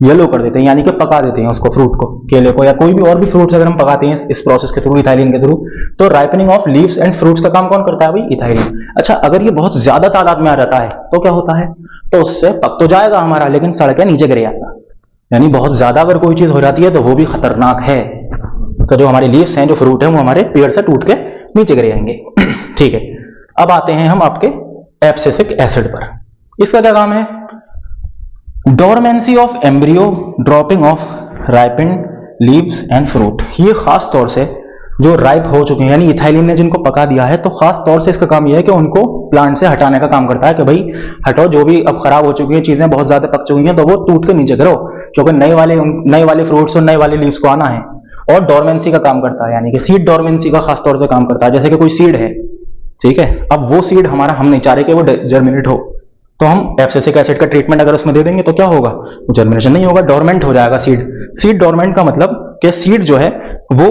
येलो कर देते हैं, यानी कि पका देते हैं उसको, फ्रूट को, केले को, या कोई भी और भी फ्रूट्स अगर हम पकाते हैं इस प्रोसेस के थ्रू, इथाइलिन के थ्रू, तो ripening of leaves and fruits का काम कौन करता है भाई? इथाइलिन। अच्छा, अगर ये बहुत ज्यादा तादाद में आ जाता है तो क्या होता है? तो उससे पक तो जाएगा हमारा, लेकिन सड़ के नीचे गिर जाएगा। यानी बहुत ज्यादा अगर कोई चीज हो जाती है तो वो भी खतरनाक है। तो जो हमारे लीव्स हैं, जो फ्रूट है, वो हमारे पेड़ से टूट के नीचे गिर जाएंगे। ठीक है, अब आते हैं हम आपके एब्सिसिक एसिड पर। इसका क्या काम है? Dormancy of embryo, dropping of ripened leaves and fruit. ये खास तौर से जो राइप हो चुके हैं, यानी इथाइलिन ने जिनको पका दिया है, तो खास तौर से इसका काम यह है कि उनको प्लांट से हटाने का काम करता है कि भाई हटो, जो भी अब खराब हो चुकी है चीजें, बहुत ज्यादा पक चुकी हैं, तो वो टूट के नीचे गिरो, क्योंकि नए वाले फ्रूट्स और नए वाले लीव्स को आना है। और डोरमेंसी का काम करता है, यानी कि सीड डोरमेंसी का खास तौर से काम करता है। जैसे कि कोई सीड है, ठीक है, अब वो सीड हमारा, हम नहीं चाह रहे कि वो जर्मिनेट हो, तो हम एब्सिसिक एसिड का ट्रीटमेंट अगर उसमें दे देंगे तो क्या होगा? वो जर्मिनेशन नहीं होगा, डोरमेंट हो जाएगा सीड। सीड डोरमेंट का मतलब कि सीड जो है वो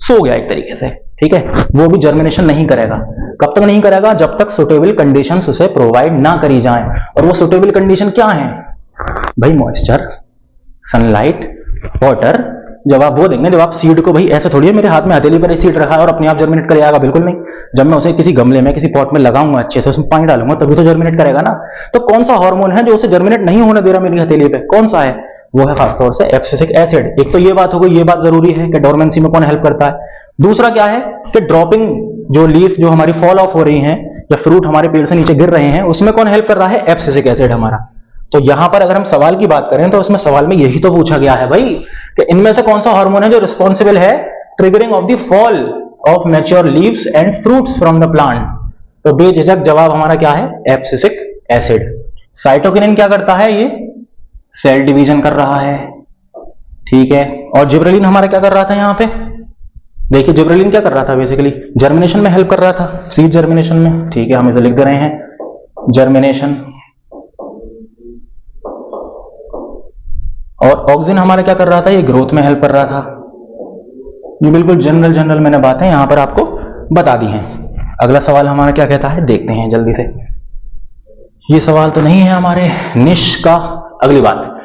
सो गया एक तरीके से। ठीक है, वो भी जर्मिनेशन नहीं करेगा। कब तक नहीं करेगा? जब तक सुटेबल कंडीशंस उसे प्रोवाइड ना करी जाएं। और वो सुटेबल कंडीशन क्या है भाई? Moisture, sunlight, water. जब आप वो देंगे, जब आप सीड को, भाई ऐसे थोड़ी है मेरे हाथ में हथेली पर सीड रखा है और अपने आप जर्मिनेट कर जाएगा, बिल्कुल नहीं। जब मैं उसे किसी गमले में, किसी पॉट में लगाऊंगा, अच्छे से उसमें पानी डालूंगा, तभी तो जर्मिनेट करेगा ना। तो कौन सा हार्मोन है जो उसे जर्मिनेट नहीं होने दे रहा मेरी हथेली पे? कौन सा है? वो है खासतौर से एब्सिसिक एसिड। एक तो ये बात हो गई, ये बात जरूरी है कि डोरमेंसी में कौन हेल्प करता है। दूसरा क्या है कि ड्रॉपिंग, जो लीफ जो हमारी फॉल ऑफ हो रही है, या फ्रूट हमारे पेड़ से नीचे गिर रहे हैं, उसमें कौन हेल्प कर रहा है? एब्सिसिक एसिड हमारा। तो यहां पर अगर हम सवाल की बात करें तो इसमें सवाल में यही तो पूछा गया है भाई कि इनमें से कौन सा हार्मोन है जो रिस्पॉन्सिबल है triggering of the fall of mature leaves and fruits from the plant. तो बेझिझक जवाब हमारा क्या है? Abscisic acid. साइटोकिनिन क्या करता है? ये सेल डिवीजन कर रहा है। ठीक है, और जिब्रेलिन हमारा क्या कर रहा था? यहां पे देखिए, जिब्रेलिन क्या कर रहा था? बेसिकली जर्मिनेशन में हेल्प कर रहा था, सीड जर्मिनेशन में। ठीक है, हम इसे लिख दे रहे हैं, जर्मिनेशन। और ऑक्सिन हमारा क्या कर रहा था? ये ग्रोथ में हेल्प कर रहा था। ये बिल्कुल जनरल मैंने बातें यहां पर आपको बता दी हैं। अगला सवाल हमारा क्या कहता है, देखते हैं जल्दी से। ये सवाल तो नहीं है हमारे निश का। अगली बात,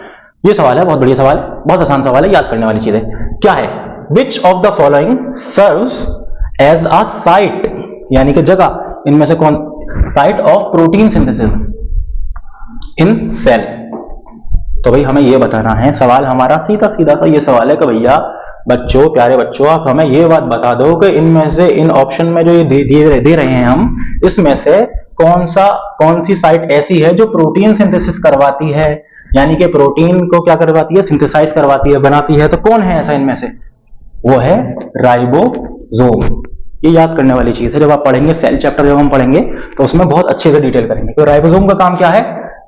ये सवाल है, बहुत बढ़िया सवाल, बहुत आसान सवाल है, याद करने वाली चीज है। क्या है? Which of the following serves as a site, यानी कि जगह, इनमें से कौन? Site of protein synthesis in cell. तो भाई हमें ये बताना है। सवाल हमारा सीधा सा ये सवाल है कि भैया बच्चों, प्यारे बच्चों, आप हमें ये बात बता दो कि इनमें से, इन ऑप्शन में जो ये दे रहे हैं हम, इसमें से कौन सी साइट ऐसी है जो प्रोटीन सिंथेसिस करवाती है, यानी कि प्रोटीन को क्या करवाती है? सिंथेसाइज करवाती है, बनाती है। तो कौन है ऐसा इनमें से? वो है राइबोसोम। ये याद करने वाली चीज है। जब आप पढ़ेंगे सेल चैप्टर, जब हम पढ़ेंगे तो उसमें बहुत अच्छे से डिटेल करेंगे। तो राइबोसोम का काम क्या है?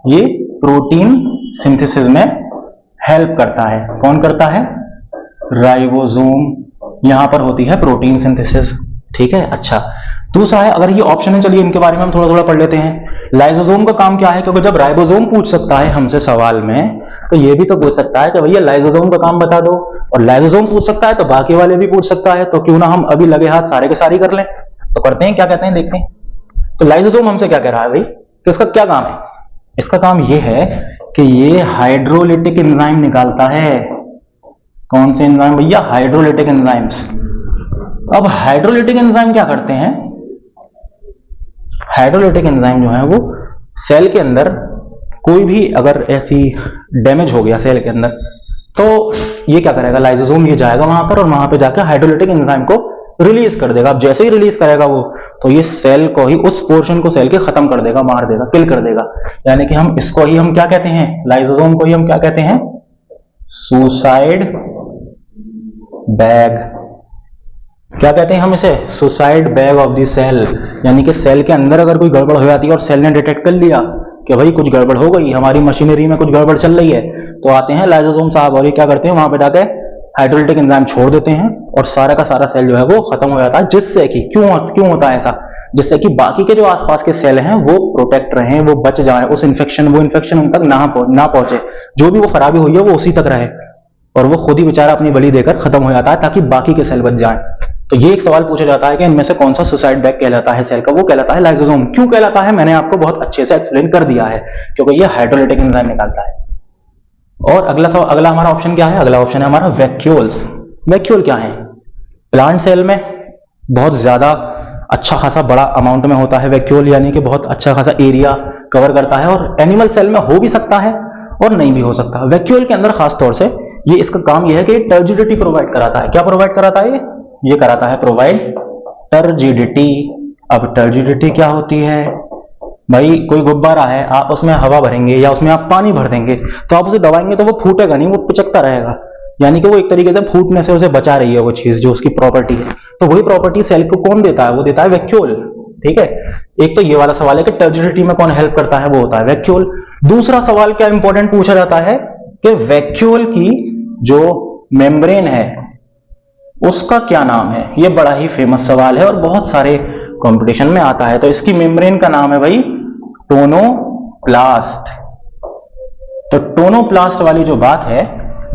ये प्रोटीन सिंथेसिस में हेल्प करता है। कौन करता है? राइबोसोम। यहां पर होती है प्रोटीन सिंथेसिस। ठीक है, अच्छा। दूसरा है, अगर ये ऑप्शन है, चलिए इनके बारे में हम थोड़ा थोड़ा पढ़ लेते हैं। लाइसोसोम का काम क्या है? क्योंकि जब राइबोसोम पूछ सकता है हमसे सवाल में, तो ये भी तो पूछ सकता है कि भैया लाइसोसोम का काम बता दो। और लाइसोसोम पूछ सकता है तो बाकी वाले भी पूछ सकता है। तो क्यों ना हम अभी लगे हाथ सारे के सारे कर लें। तो करते हैं, क्या कहते हैं, देखते हैं। तो लाइसोसोम हमसे क्या कह रहा है भाई कि इसका क्या काम है? इसका काम ये है कि ये हाइड्रोलिटिक एंजाइम निकालता है। कौन से एंजाइम भैया? Hydrolytic enzymes. अब हाइड्रोलिटिक एंजाइम क्या करते हैं? हाइड्रोलिटिक एंजाइम जो है वो सेल के अंदर कोई भी अगर ऐसी डैमेज हो गया सेल के अंदर, तो ये क्या करेगा? लाइसोसोम ये जाएगा वहां पर और वहां पे जाकर हाइड्रोलिटिक एंजाइम को रिलीज कर देगा। अब जैसे ही रिलीज करेगा वो, तो ये सेल को ही, उस पोर्शन को सेल के खत्म कर देगा, मार देगा, किल कर देगा। यानी कि हम इसको ही हम क्या कहते हैं, लाइसोसोम को ही हम क्या कहते हैं, सुसाइड बैग। क्या कहते हैं हम इसे, suicide bag of the cell. यानी कि सेल के अंदर अगर कोई गड़बड़ हो जाती है और सेल ने डिटेक्ट कर लिया कि भाई कुछ गड़बड़ हो गई, हमारी मशीनरी में कुछ गड़बड़ चल रही है, तो आते हैं लाइसोसोम साहब और ये क्या करते हैं, वहां पे जाके हाइड्रोलिटिक एंजाइम छोड़ देते हैं और सारा का सारा सेल जो है वो खत्म हो जाता है। जिससे कि क्यों होता है ऐसा, जिससे कि बाकी के जो आसपास के सेल हैं वो प्रोटेक्ट रहें, वो बच जाएं, वो इन्फेक्शन उन तक ना पहुंचे, जो भी वो खराबी हुई है वो उसी तक रहे, और वो खुद ही बेचारा अपनी बलि देकर खत्म हो जाता है ताकि बाकी के सेल बच जाएं। तो ये एक सवाल पूछा जाता है कि इनमें से कौन सा सुसाइड बैग कहलाता है सेल का, वो कहलाता है लाइसोसोम। क्यों कहलाता है, मैंने आपको बहुत अच्छे से एक्सप्लेन कर दिया है, क्योंकि ये हाइड्रोलिटिक एंजाइम निकालता है। और अगला हमारा ऑप्शन क्या है, अगला ऑप्शन है हमारा वैक्यूल्स। वैक्यूल क्या है, प्लांट सेल में बहुत ज्यादा अच्छा खासा बड़ा अमाउंट में होता है वैक्यूल, यानी कि बहुत अच्छा खासा एरिया कवर करता है, और एनिमल सेल में हो भी सकता है और नहीं भी हो सकता। वैक्यूल के अंदर खास तौर से ये इसका काम यह है कि टर्जिडिटी प्रोवाइड कराता है। क्या प्रोवाइड कराता है, ये कराता है प्रोवाइड टर्जिडिटी। अब टर्जिडिटी क्या होती है भाई, कोई गुब्बारा है, आप उसमें हवा भरेंगे या उसमें आप पानी भर देंगे, तो आप उसे दबाएंगे तो वो फूटेगा नहीं, वो पिचकता रहेगा। यानी कि वो एक तरीके से फूटने से उसे बचा रही है वो चीज, जो उसकी प्रॉपर्टी है। तो वही प्रॉपर्टी सेल को कौन देता है, वो देता है वैक्यूल। ठीक है, एक तो ये वाला सवाल है कि टर्जिडिटी में कौन हेल्प करता है, वो होता है वैक्यूल। दूसरा सवाल क्या इंपॉर्टेंट पूछा जाता है कि वैक्यूल की जो मेम्ब्रेन है उसका क्या नाम है। ये बड़ा ही फेमस सवाल है और बहुत सारे कंपटीशन में आता है। तो इसकी मेम्ब्रेन का नाम है भाई टोनोप्लास्ट। तो टोनोप्लास्ट वाली जो बात है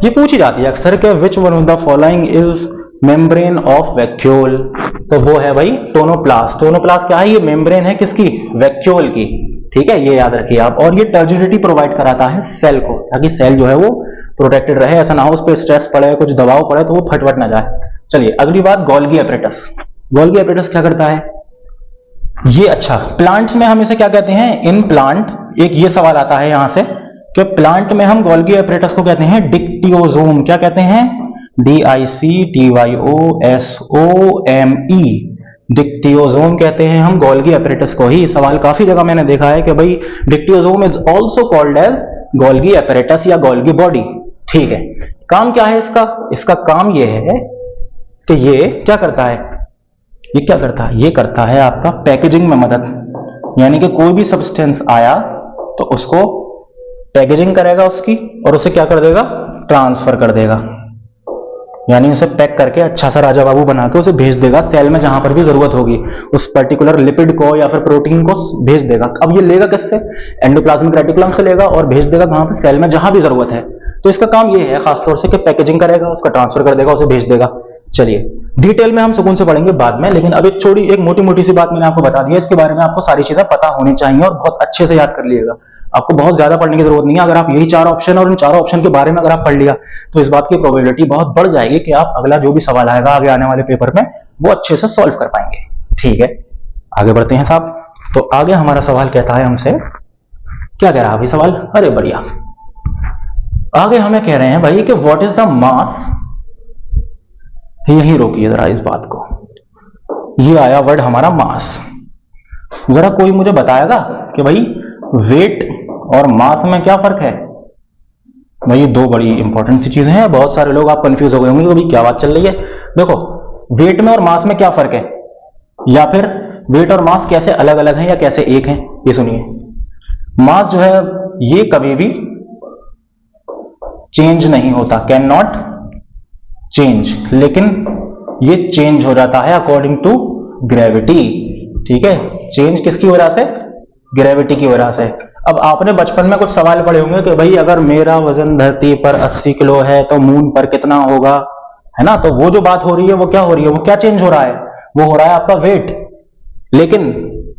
ये पूछी जाती है अक्सर के which one of the following is membrane of vacuole, तो वो है भाई टोनोप्लास्ट। टोनोप्लास्ट क्या है, ये मेम्ब्रेन है किसकी, वैक्यूल की। ठीक है, ये याद रखिए आप। और ये टर्जिडिटी प्रोवाइड कराता है सेल को, ताकि सेल जो है वो प्रोटेक्टेड रहे, ऐसा ना हो उस पर स्ट्रेस पड़े, कुछ दबाव पड़े तो वो फटफट ना जाए। चलिए अगली बात, गोल्गी एपरेटस। गोल्गी एपरेटस क्या करता है ये, अच्छा प्लांट्स में हम इसे क्या कहते हैं, इन प्लांट। एक ये सवाल आता है यहां से कि प्लांट में हम गोल्गी एपरेटस को कहते हैं डिक्टियोसोम। क्या कहते हैं, DICTYOSOME, डिक्टियोसोम कहते हैं हम गोल्गी एपरेटस को ही। सवाल काफी जगह मैंने देखा है कि भाई dictyosome is also called as Golgi apparatus या गोल्गी बॉडी। ठीक है, काम क्या है इसका, इसका काम यह है कि ये क्या करता है, ये क्या करता है, ये करता है आपका पैकेजिंग में मदद। यानी कि कोई भी सब्सटेंस आया तो उसको पैकेजिंग करेगा उसकी, और उसे क्या कर देगा, ट्रांसफर कर देगा। यानी उसे पैक करके अच्छा सा राजा बाबू बना के उसे भेज देगा सेल में जहां पर भी जरूरत होगी, उस पर्टिकुलर लिपिड को या फिर प्रोटीन को भेज देगा। अब ये लेगा किससे, एंडोप्लाज्मिक रेटिकुलम से लेगा और भेज देगा कहां पर, सेल में जहां भी जरूरत है। तो इसका काम ये है खासतौर से कि पैकेजिंग करेगा, उसका ट्रांसफर कर देगा, उसे भेज देगा। चलिए डिटेल में हम सुकून से पढ़ेंगे बाद में, लेकिन अब एक मोटी मोटी सी बात मैंने आपको बता दी है, इसके बारे में आपको सारी चीजें पता होनी चाहिए और बहुत अच्छे से याद कर लीजिएगा। आपको बहुत ज्यादा पढ़ने की जरूरत नहीं है। अगर आप यही 4 ऑप्शन और इन 4 ऑप्शन के बारे में अगर आप पढ़ लिया तो इस बात की प्रोबेबिलिटी बहुत बढ़ जाएगी कि आप अगला जो भी सवाल आएगा आगे आने वाले पेपर में वो अच्छे से सॉल्व कर पाएंगे। ठीक है, आगे बढ़ते हैं साहब। तो आगे हमारा सवाल कहता है हमसे, क्या कह रहा है अभी सवाल, अरे बढ़िया, आगे हमें कह रहे हैं भाई कि व्हाट इज द मास। यही रोकिए जरा इस बात को, ये आया वर्ड हमारा मास। जरा कोई मुझे बताएगा कि भाई वेट और मास में क्या फर्क है। भाई ये 2 बड़ी इंपॉर्टेंट सी चीजें हैं, बहुत सारे लोग आप कंफ्यूज हो गए होंगे कि भाई क्या बात चल रही है। देखो वेट में और मास में क्या फर्क है, या फिर वेट और मास कैसे अलग अलग हैं या कैसे एक हैं, ये सुनिए। मास जो है ये कभी भी चेंज नहीं होता, कैन नॉट चेंज, लेकिन ये चेंज हो जाता है अकॉर्डिंग टू ग्रेविटी। ठीक है, चेंज किसकी वजह से, ग्रेविटी की वजह से। अब आपने बचपन में कुछ सवाल पढ़े होंगे कि भाई अगर मेरा वजन धरती पर 80 किलो है तो मून पर कितना होगा, है ना। तो वो जो बात हो रही है वो क्या हो रही है, वो क्या चेंज हो रहा है, वो हो रहा है आपका वेट। लेकिन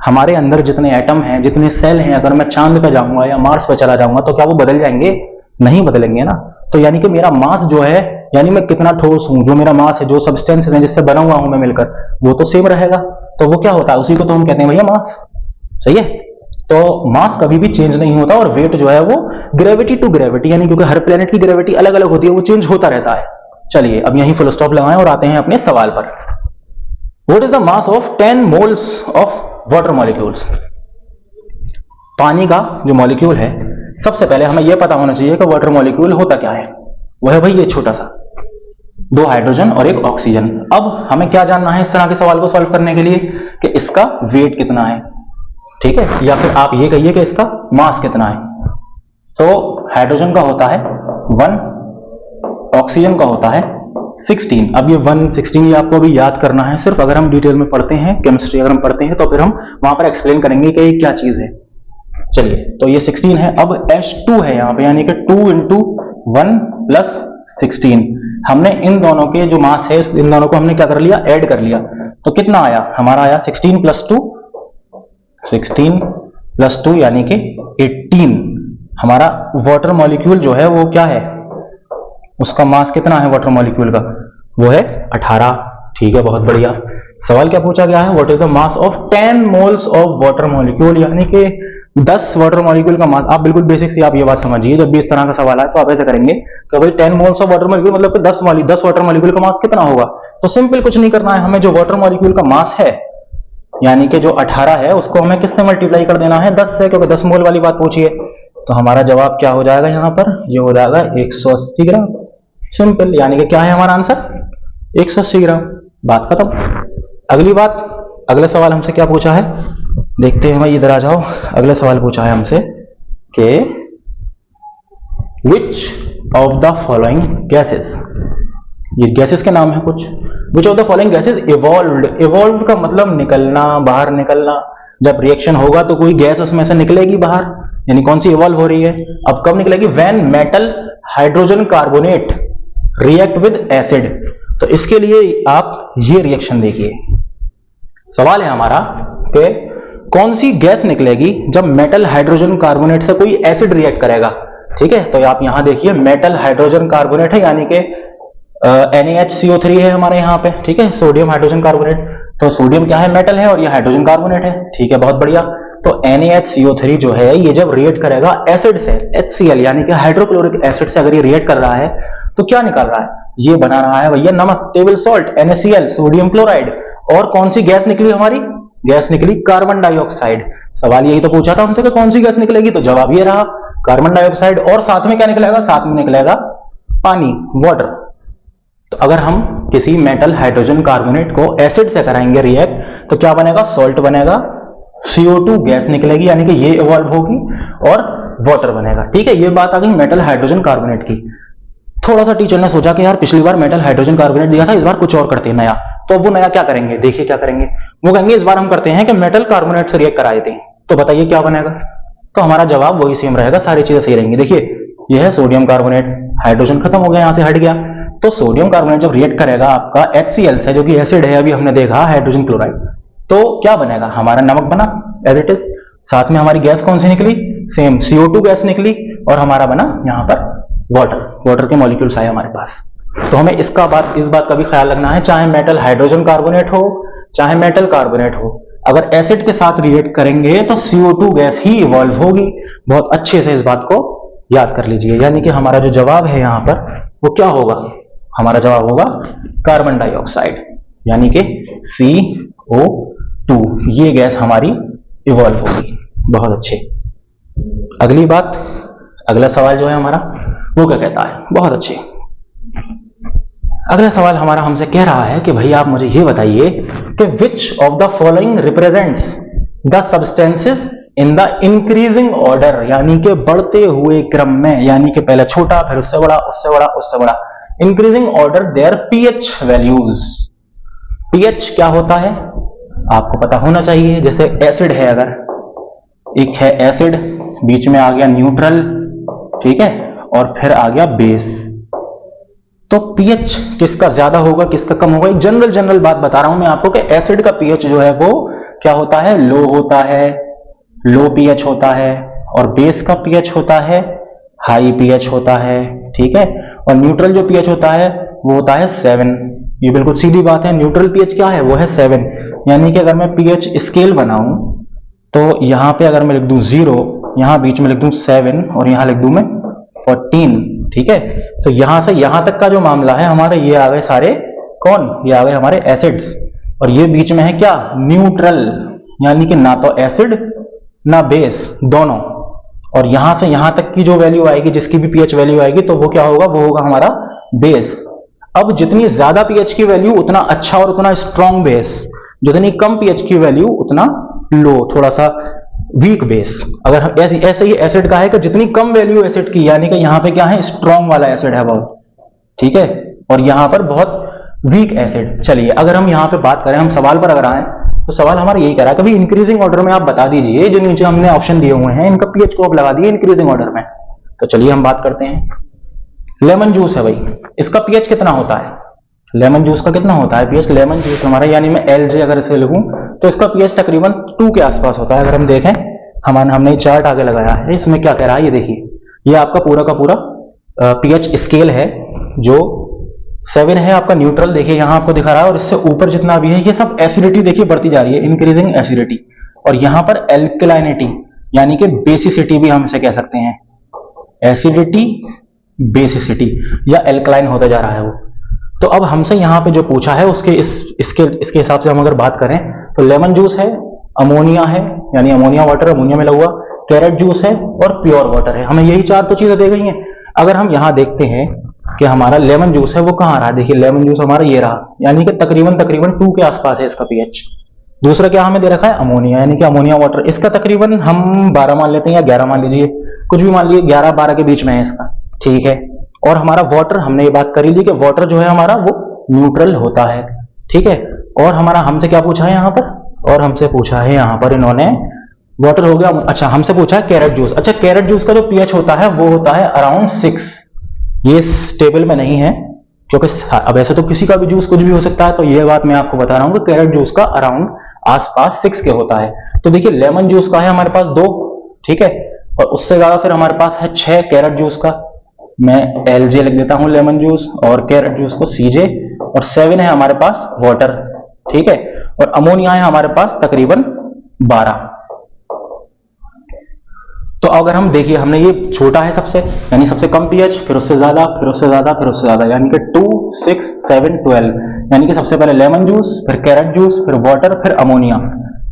हमारे अंदर जितने एटम हैं, जितने सेल हैं, अगर मैं चांद पे जाऊंगा या मार्स पे चला जाऊंगा तो क्या वो बदल जाएंगे, नहीं बदलेंगे ना। तो यानी कि मेरा मास जो है, यानी मैं कितना ठोस हूं, जो मेरा मास है, जो सब्सटेंस है जिससे बना हुआ हूं मैं मिलकर, वो तो सेम रहेगा। तो वो क्या होता है, उसी को तो हम कहते हैं भैया मास। सही है, तो मास कभी भी चेंज नहीं होता, और वेट जो है वो ग्रेविटी टू ग्रेविटी, यानी क्योंकि हर प्लेनेट की ग्रेविटी अलग अलग होती है, वो चेंज होता रहता है। चलिए अब यहीं फुल स्टॉप लगाएं और आते हैं अपने सवाल पर। What is the mass of 10 moles of water molecules. पानी का जो मॉलिक्यूल है, सबसे पहले हमें यह पता होना चाहिए कि वाटर मॉलिक्यूल होता क्या है। वह है भाई ये छोटा सा, 2 हाइड्रोजन और 1 ऑक्सीजन। अब हमें क्या जानना है इस तरह के सवाल को सॉल्व करने के लिए कि इसका वेट कितना है, ठीक है, या फिर आप ये कहिए कि इसका मास कितना है। तो हाइड्रोजन का होता है 1, ऑक्सीजन का होता है 16। अब ये 1, 16 ये आपको अभी याद करना है सिर्फ। अगर हम डिटेल में पढ़ते हैं, केमिस्ट्री अगर हम पढ़ते हैं तो फिर हम वहां पर एक्सप्लेन करेंगे कि ये क्या चीज है। चलिए, तो ये 16 है। अब H2 है यहाँ पे, यानी कि 2 × 1 + 16। हमने इन दोनों के जो मास है, इन दोनों को हमने क्या कर लिया, ऐड कर लिया। तो कितना आया हमारा, आया 16 + 2, 16 + 2 यानी कि 18। हमारा वाटर मॉलिक्यूल जो है वो क्या है, उसका मास कितना है वाटर मॉलिक्यूल का, वो है 18। ठीक है, बहुत बढ़िया। सवाल क्या पूछा गया है, what is the mass of 10 moles of water molecule, यानी कि 10 वाटर मॉलिक्यूल का मास। आप बिल्कुल बेसिक से आप ये बात समझिए, जब भी इस तरह का सवाल आए तो आप ऐसे करेंगे कि भाई 10 मोल्स ऑफ वाटर मॉलिक्यूल मतलब कि 10 वाटर मॉलिक्यूल का मास कितना होगा। तो सिंपल कुछ नहीं करना है, हमें जो वाटर मॉलिक्यूल का मास है यानी कि जो 18 है उसको हमें किससे मल्टीप्लाई कर देना है, 10 से, क्योंकि 10 मोल वाली बात पूछी है। तो हमारा जवाब क्या हो जाएगा यहाँ पर, ये हो जाएगा 180 ग्राम। सिंपल, यानी कि क्या है हमारा आंसर, 180 ग्राम। बात खत्म। अगली बात, अगला सवाल हमसे क्या पूछा है, देखते हैं भाई, इधर आ जाओ। अगला सवाल पूछा है हमसे कि विच ऑफ द फॉलोइंग गैसेस, ये गैसेस के नाम है कुछ, विच of the following gases evolved. Evolved का मतलब निकलना, बाहर निकलना। जब रिएक्शन होगा तो कोई गैस उसमें से निकलेगी बाहर, यानी कौन सी इवॉल्व हो रही है। अब कब निकलेगी, when metal hydrogen carbonate react with acid. तो इसके लिए आप ये रिएक्शन देखिए। सवाल है हमारा कि कौन सी गैस निकलेगी जब मेटल हाइड्रोजन कार्बोनेट से कोई एसिड रिएक्ट करेगा। ठीक है, तो आप यहां देखिए, मेटल हाइड्रोजन कार्बोनेट है, यानी कि NaHCO3 है हमारे यहाँ पे। ठीक है, सोडियम हाइड्रोजन कार्बोनेट। तो सोडियम क्या है, मेटल है, और ये हाइड्रोजन कार्बोनेट है। ठीक है, बहुत बढ़िया। तो NaHCO3 जो है ये जब रिएक्ट करेगा एसिड से, HCl यानी कि हाइड्रोक्लोरिक एसिड से अगर ये रिएक्ट कर रहा है तो क्या निकल रहा है, ये बना रहा है भैया नमक, table salt, NaCl, sodium chloride. और कौन सी गैस निकली हमारी, गैस निकली कार्बन डाइऑक्साइड। सवाल यही तो पूछा था हमसे कि कौन सी गैस निकलेगी, तो जवाब ये रहा कार्बन डाइऑक्साइड। और साथ में क्या निकलेगा, साथ में निकलेगा पानी, वाटर। तो अगर हम किसी मेटल हाइड्रोजन कार्बोनेट को एसिड से कराएंगे रिएक्ट, तो क्या बनेगा, सॉल्ट बनेगा, CO2 गैस निकलेगी, यानी कि ये इवॉल्व होगी, और वाटर बनेगा। ठीक है, ये बात आ गई मेटल हाइड्रोजन कार्बोनेट की। थोड़ा सा टीचर ने सोचा कि यार पिछली बार मेटल हाइड्रोजन कार्बोनेट दिया था, इस बार कुछ और करते हैं नया। तो वो नया क्या करेंगे, देखिए क्या करेंगे। वो कहेंगे इस बार हम करते हैं कि मेटल कार्बोनेट से रिएक्ट कराए थे। तो बताइए क्या बनेगा। तो हमारा जवाब वही सेम रहेगा, सारी चीजें सही रहेंगी। देखिए ये है सोडियम कार्बोनेट, हाइड्रोजन खत्म हो गया, यहां से हट गया। तो सोडियम कार्बोनेट जब रिएक्ट करेगा आपका HCl से, जो कि एसिड है, अभी हमने देखा हाइड्रोजन क्लोराइड, तो क्या बनेगा, हमारा नमक बना एज इट इज। साथ में हमारी गैस कौन सी निकली, सेम CO2 गैस निकली, और हमारा बना यहां पर वाटर, वाटर के मॉलिक्यूल्स आए हमारे पास। तो हमें इस बात का भी ख्याल रखना है, चाहे मेटल हाइड्रोजन कार्बोनेट हो, चाहे मेटल कार्बोनेट हो, अगर एसिड के साथ रिएक्ट करेंगे तो CO2 गैस ही इवॉल्व होगी। बहुत अच्छे से इस बात को याद कर लीजिए। यानी कि हमारा जो जवाब है यहां पर वो क्या होगा, हमारा जवाब होगा कार्बन डाइऑक्साइड, यानी कि CO2, ये गैस हमारी इवॉल्व होगी। बहुत अच्छे। अगली बात, अगला सवाल जो है हमारा वो क्या कहता है, बहुत अच्छे। अगला सवाल हमारा हमसे कह रहा है कि भाई आप मुझे ये बताइए कि विच of the following represents the substances in the increasing order, यानी कि बढ़ते हुए क्रम में, यानी कि पहले छोटा, फिर उससे बड़ा, उससे बड़ा, उससे बड़ा, increasing order there pH values. pH क्या होता है आपको पता होना चाहिए। जैसे एसिड है, अगर एक है एसिड, बीच में आ गया न्यूट्रल, ठीक है, और फिर आ गया बेस, तो pH किसका ज्यादा होगा, किसका कम होगा। एक जनरल बात बता रहा हूं मैं आपको कि एसिड का pH जो है वो क्या होता है, लो होता है, लो pH होता है, और बेस का pH होता है हाई pH होता है। ठीक है, और न्यूट्रल जो pH होता है वो होता है 7। ये बिल्कुल सीधी बात है, न्यूट्रल pH क्या है, वो है 7। यानी कि अगर मैं pH स्केल बनाऊं तो यहां पे अगर मैं लिख दूं 0, यहां बीच में लिख दूं 7, और यहां लिख दूं मैं 14। ठीक है, तो यहां से यहां तक का जो मामला है हमारे, ये आ गए सारे कौन, ये आ गए हमारे एसिड्स। और ये बीच में है क्या, न्यूट्रल, यानी कि ना तो एसिड ना बेस, दोनों। और यहां से यहां तक की जो वैल्यू आएगी, जिसकी भी पीएच वैल्यू आएगी, तो वो क्या होगा, वो होगा हमारा बेस। अब जितनी ज्यादा पीएच की वैल्यू उतना अच्छा और उतना स्ट्रॉन्ग बेस, जितनी कम पीएच की वैल्यू उतना लो, थोड़ा सा वीक बेस। अगर हम ऐसे ही एसिड का है कि जितनी कम वैल्यू एसिड की, यानी कि यहां पे क्या है, स्ट्रॉन्ग वाला एसिड है बहुत, ठीक है, और यहां पर बहुत वीक एसिड। चलिए अगर हम यहां पे बात करें, हम सवाल पर अगर आए, तो सवाल हमारा यही कह रहा है, कभी इंक्रीजिंग ऑर्डर में आप बता दीजिए, जो नीचे हमने ऑप्शन दिए हुए हैं इनका पीएच को आप लगा दिए इंक्रीजिंग ऑर्डर में। तो चलिए हम बात करते हैं। लेमन जूस है भाई, इसका पीएच कितना होता है, लेमन जूस का कितना होता है पीएच, लेमन जूस हमारा, यानी मैं एलजे अगर इसे लिखूं तो इसका पीएच तकरीबन 2 के आसपास होता है। अगर हम देखें, हमने चार्ट आगे लगाया है, इसमें क्या कह रहा है ये देखिए, ये आपका पूरा का पूरा पीएच स्केल है, जो 7 है आपका न्यूट्रल, देखिए यहां आपको दिखा रहा है, और इससे ऊपर जितना भी है ये सब एसिडिटी देखिए बढ़ती जा रही है, इंक्रीजिंग एसिडिटी। और यहां पर एल्कलाइनिटी, यानी कि बेसिसिटी भी हम इसे कह सकते हैं, एसिडिटी बेसिसिटी या एल्कलाइन होता जा रहा है वो। तो अब हमसे यहाँ पे जो पूछा है उसके इसके हिसाब से हम अगर बात करें, तो लेमन जूस है, अमोनिया है, यानी अमोनिया वाटर, अमोनिया मिला हुआ, कैरेट जूस है और प्योर वाटर है। हमें यही 4 तो चीजें दे गई हैं। अगर हम यहाँ देखते हैं कि हमारा लेमन जूस है वो कहाँ आ रहा है, देखिए लेमन जूस हमारा ये रहा, यानी कि तकरीबन 2 के आसपास है इसका पीएच। दूसरा क्या हमें दे रखा है, अमोनिया, यानी कि अमोनिया वाटर, इसका तकरीबन हम 12 मान लेते हैं या 11 मान लीजिए, कुछ भी मान लीजिए, 11-12 के बीच में है इसका, ठीक है। और हमारा वाटर, हमने ये बात करी ली कि वाटर जो है हमारा वो न्यूट्रल होता है, ठीक है। और हमारा हमसे क्या पूछा है यहाँ पर, और हमसे पूछा है यहाँ पर इन्होंने वाटर हो गया, अच्छा हमसे पूछा है कैरेट जूस। अच्छा कैरेट जूस का जो पीएच होता है वो होता है अराउंड 6, ये इस टेबल में नहीं है, क्योंकि अब ऐसे तो किसी का भी जूस कुछ भी हो सकता है, तो ये बात मैं आपको बता रहा हूँ कि कैरेट जूस का अराउंड आसपास 6 के होता है। तो देखिए लेमन जूस का है हमारे पास 2, ठीक है, और उससे ज्यादा फिर हमारे पास है 6 कैरेट जूस का, मैं एलजे लिख देता हूं लेमन जूस, और कैरेट जूस को सीजे, और 7 है हमारे पास वाटर, ठीक है, और अमोनिया है हमारे पास तकरीबन 12। तो अगर हम देखिए, हमने ये छोटा है सबसे, यानी सबसे कम पीएच, फिर उससे ज्यादा, फिर उससे ज्यादा, फिर उससे ज्यादा, यानी कि 2, 6, 7, 12, यानी कि सबसे पहले लेमन जूस, फिर कैरेट जूस, फिर वाटर, फिर अमोनिया।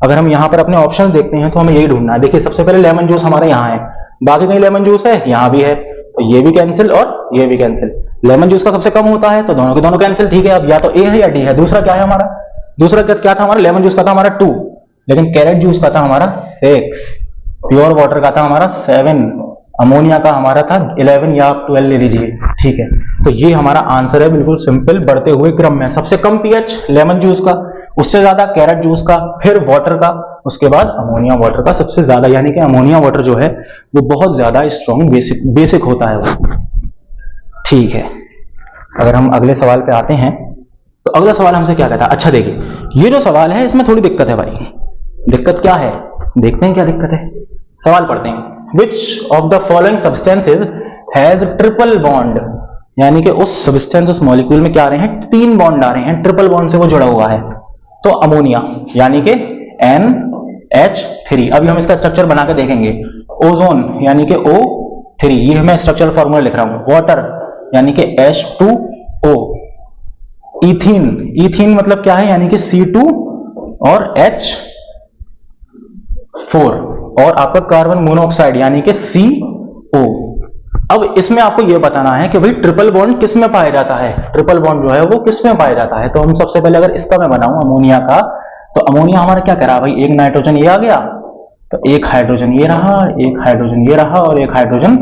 अगर हम यहाँ पर अपने ऑप्शन देखते हैं तो हमें यही ढूंढना है। देखिए सबसे पहले लेमन जूस हमारे यहाँ है, बाकी कहीं लेमन जूस है, यहाँ भी है, तो ये भी कैंसिल और ये भी कैंसिल। लेमन जूस का सबसे कम होता है तो दोनों के दोनों कैंसिल, ठीक है। अब या तो ए है या डी है। दूसरा क्या है हमारा, दूसरा क्या था हमारा, लेमन जूस का था हमारा 2, लेकिन कैरेट जूस का था हमारा 6, प्योर वाटर का था हमारा 7, अमोनिया का हमारा था 11 या आप 12 ले लीजिए, ठीक है। तो ये हमारा आंसर है, बिल्कुल सिंपल, बढ़ते हुए क्रम में सबसे कम पीएच लेमन जूस का, उससे ज्यादा कैरेट जूस का, फिर वाटर का, उसके बाद अमोनिया वाटर का सबसे ज्यादा, यानी कि अमोनिया वाटर जो है वो बहुत ज्यादा स्ट्रॉन्ग बेसिक होता है वो, ठीक है। अगर हम अगले सवाल पे आते हैं तो अगला सवाल हमसे क्या कहता है। अच्छा देखिए ये जो सवाल है इसमें थोड़ी दिक्कत है भाई। दिक्कत क्या है, देखते हैं क्या दिक्कत है। सवाल पढ़ते हैं। विच of the following substances has triple bond, यानी कि उस सब्सटेंस, उस मॉलिक्यूल में क्या आ रहे हैं, 3 बॉन्ड आ रहे हैं, ट्रिपल बॉन्ड से वो जुड़ा हुआ है। तो अमोनिया, यानी कि NH3। अभी हम इसका स्ट्रक्चर बना के देखेंगे। ओजोन, यानी कि O3, ये मैं स्ट्रक्चरल फॉर्मूला लिख रहा हूं। वाटर, यानी कि H2O। इथीन, इथीन मतलब क्या है, यानी कि C2 और H4, और आपका कार्बन मोनोऑक्साइड, यानी कि CO। अब इसमें आपको यह बताना है कि भाई ट्रिपल बॉन्ड किस में पाया जाता है, ट्रिपल बॉन्ड जो है वो किस में पाया जाता है। तो हम सबसे पहले अगर इसका मैं बनाऊं अमोनिया का, तो अमोनिया हमारा क्या करा भाई, एक नाइट्रोजन ये आ गया, तो एक हाइड्रोजन ये रहा, एक हाइड्रोजन ये रहा, और एक हाइड्रोजन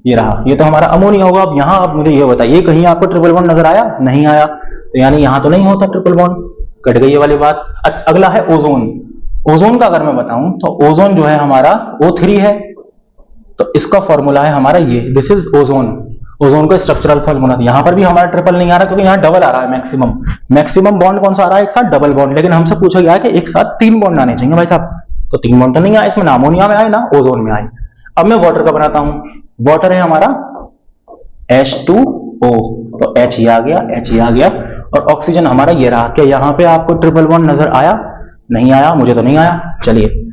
ये रहा। ये तो हमारा अमोनिया होगा। अब यहां आप मुझे ये बताइए, कहीं आपको ट्रिपल बॉन्ड नजर आया, नहीं आया, तो यानी यहां तो नहीं होता ट्रिपल बॉन्ड, कट गई ये वाली बात। अगला है ओजोन। ओजोन का अगर मैं बताऊं तो ओजोन जो है हमारा O3 है, तो इसका फॉर्मूला है हमारा ये, दिस इज ओजोन। ओजोन का स्ट्रक्चरल फॉर्मूला, यहां पर भी हमारा ट्रिपल नहीं आ रहा क्योंकि यहां डबल आ रहा है मैक्सिमम। मैक्सिमम बॉन्ड कौन सा आ रहा है, एक साथ डबल बॉन्ड, लेकिन हमसे पूछा गया है कि एक साथ 3 बॉन्ड आने चाहिए भाई साहब, तो 3 बॉन्ड तो नहीं आए इसमें, ना अमोनिया में आए ना ओजोन में आए। अब मैं वाटर का बनाता हूं। वाटर है हमारा H2O, तो H ये आ गया, H ये आ गया, और ऑक्सीजन हमारा ये रहा। क्या यहां पे आपको ट्रिपल बॉन्ड नजर आया, नहीं आया, मुझे तो नहीं आया। चलिए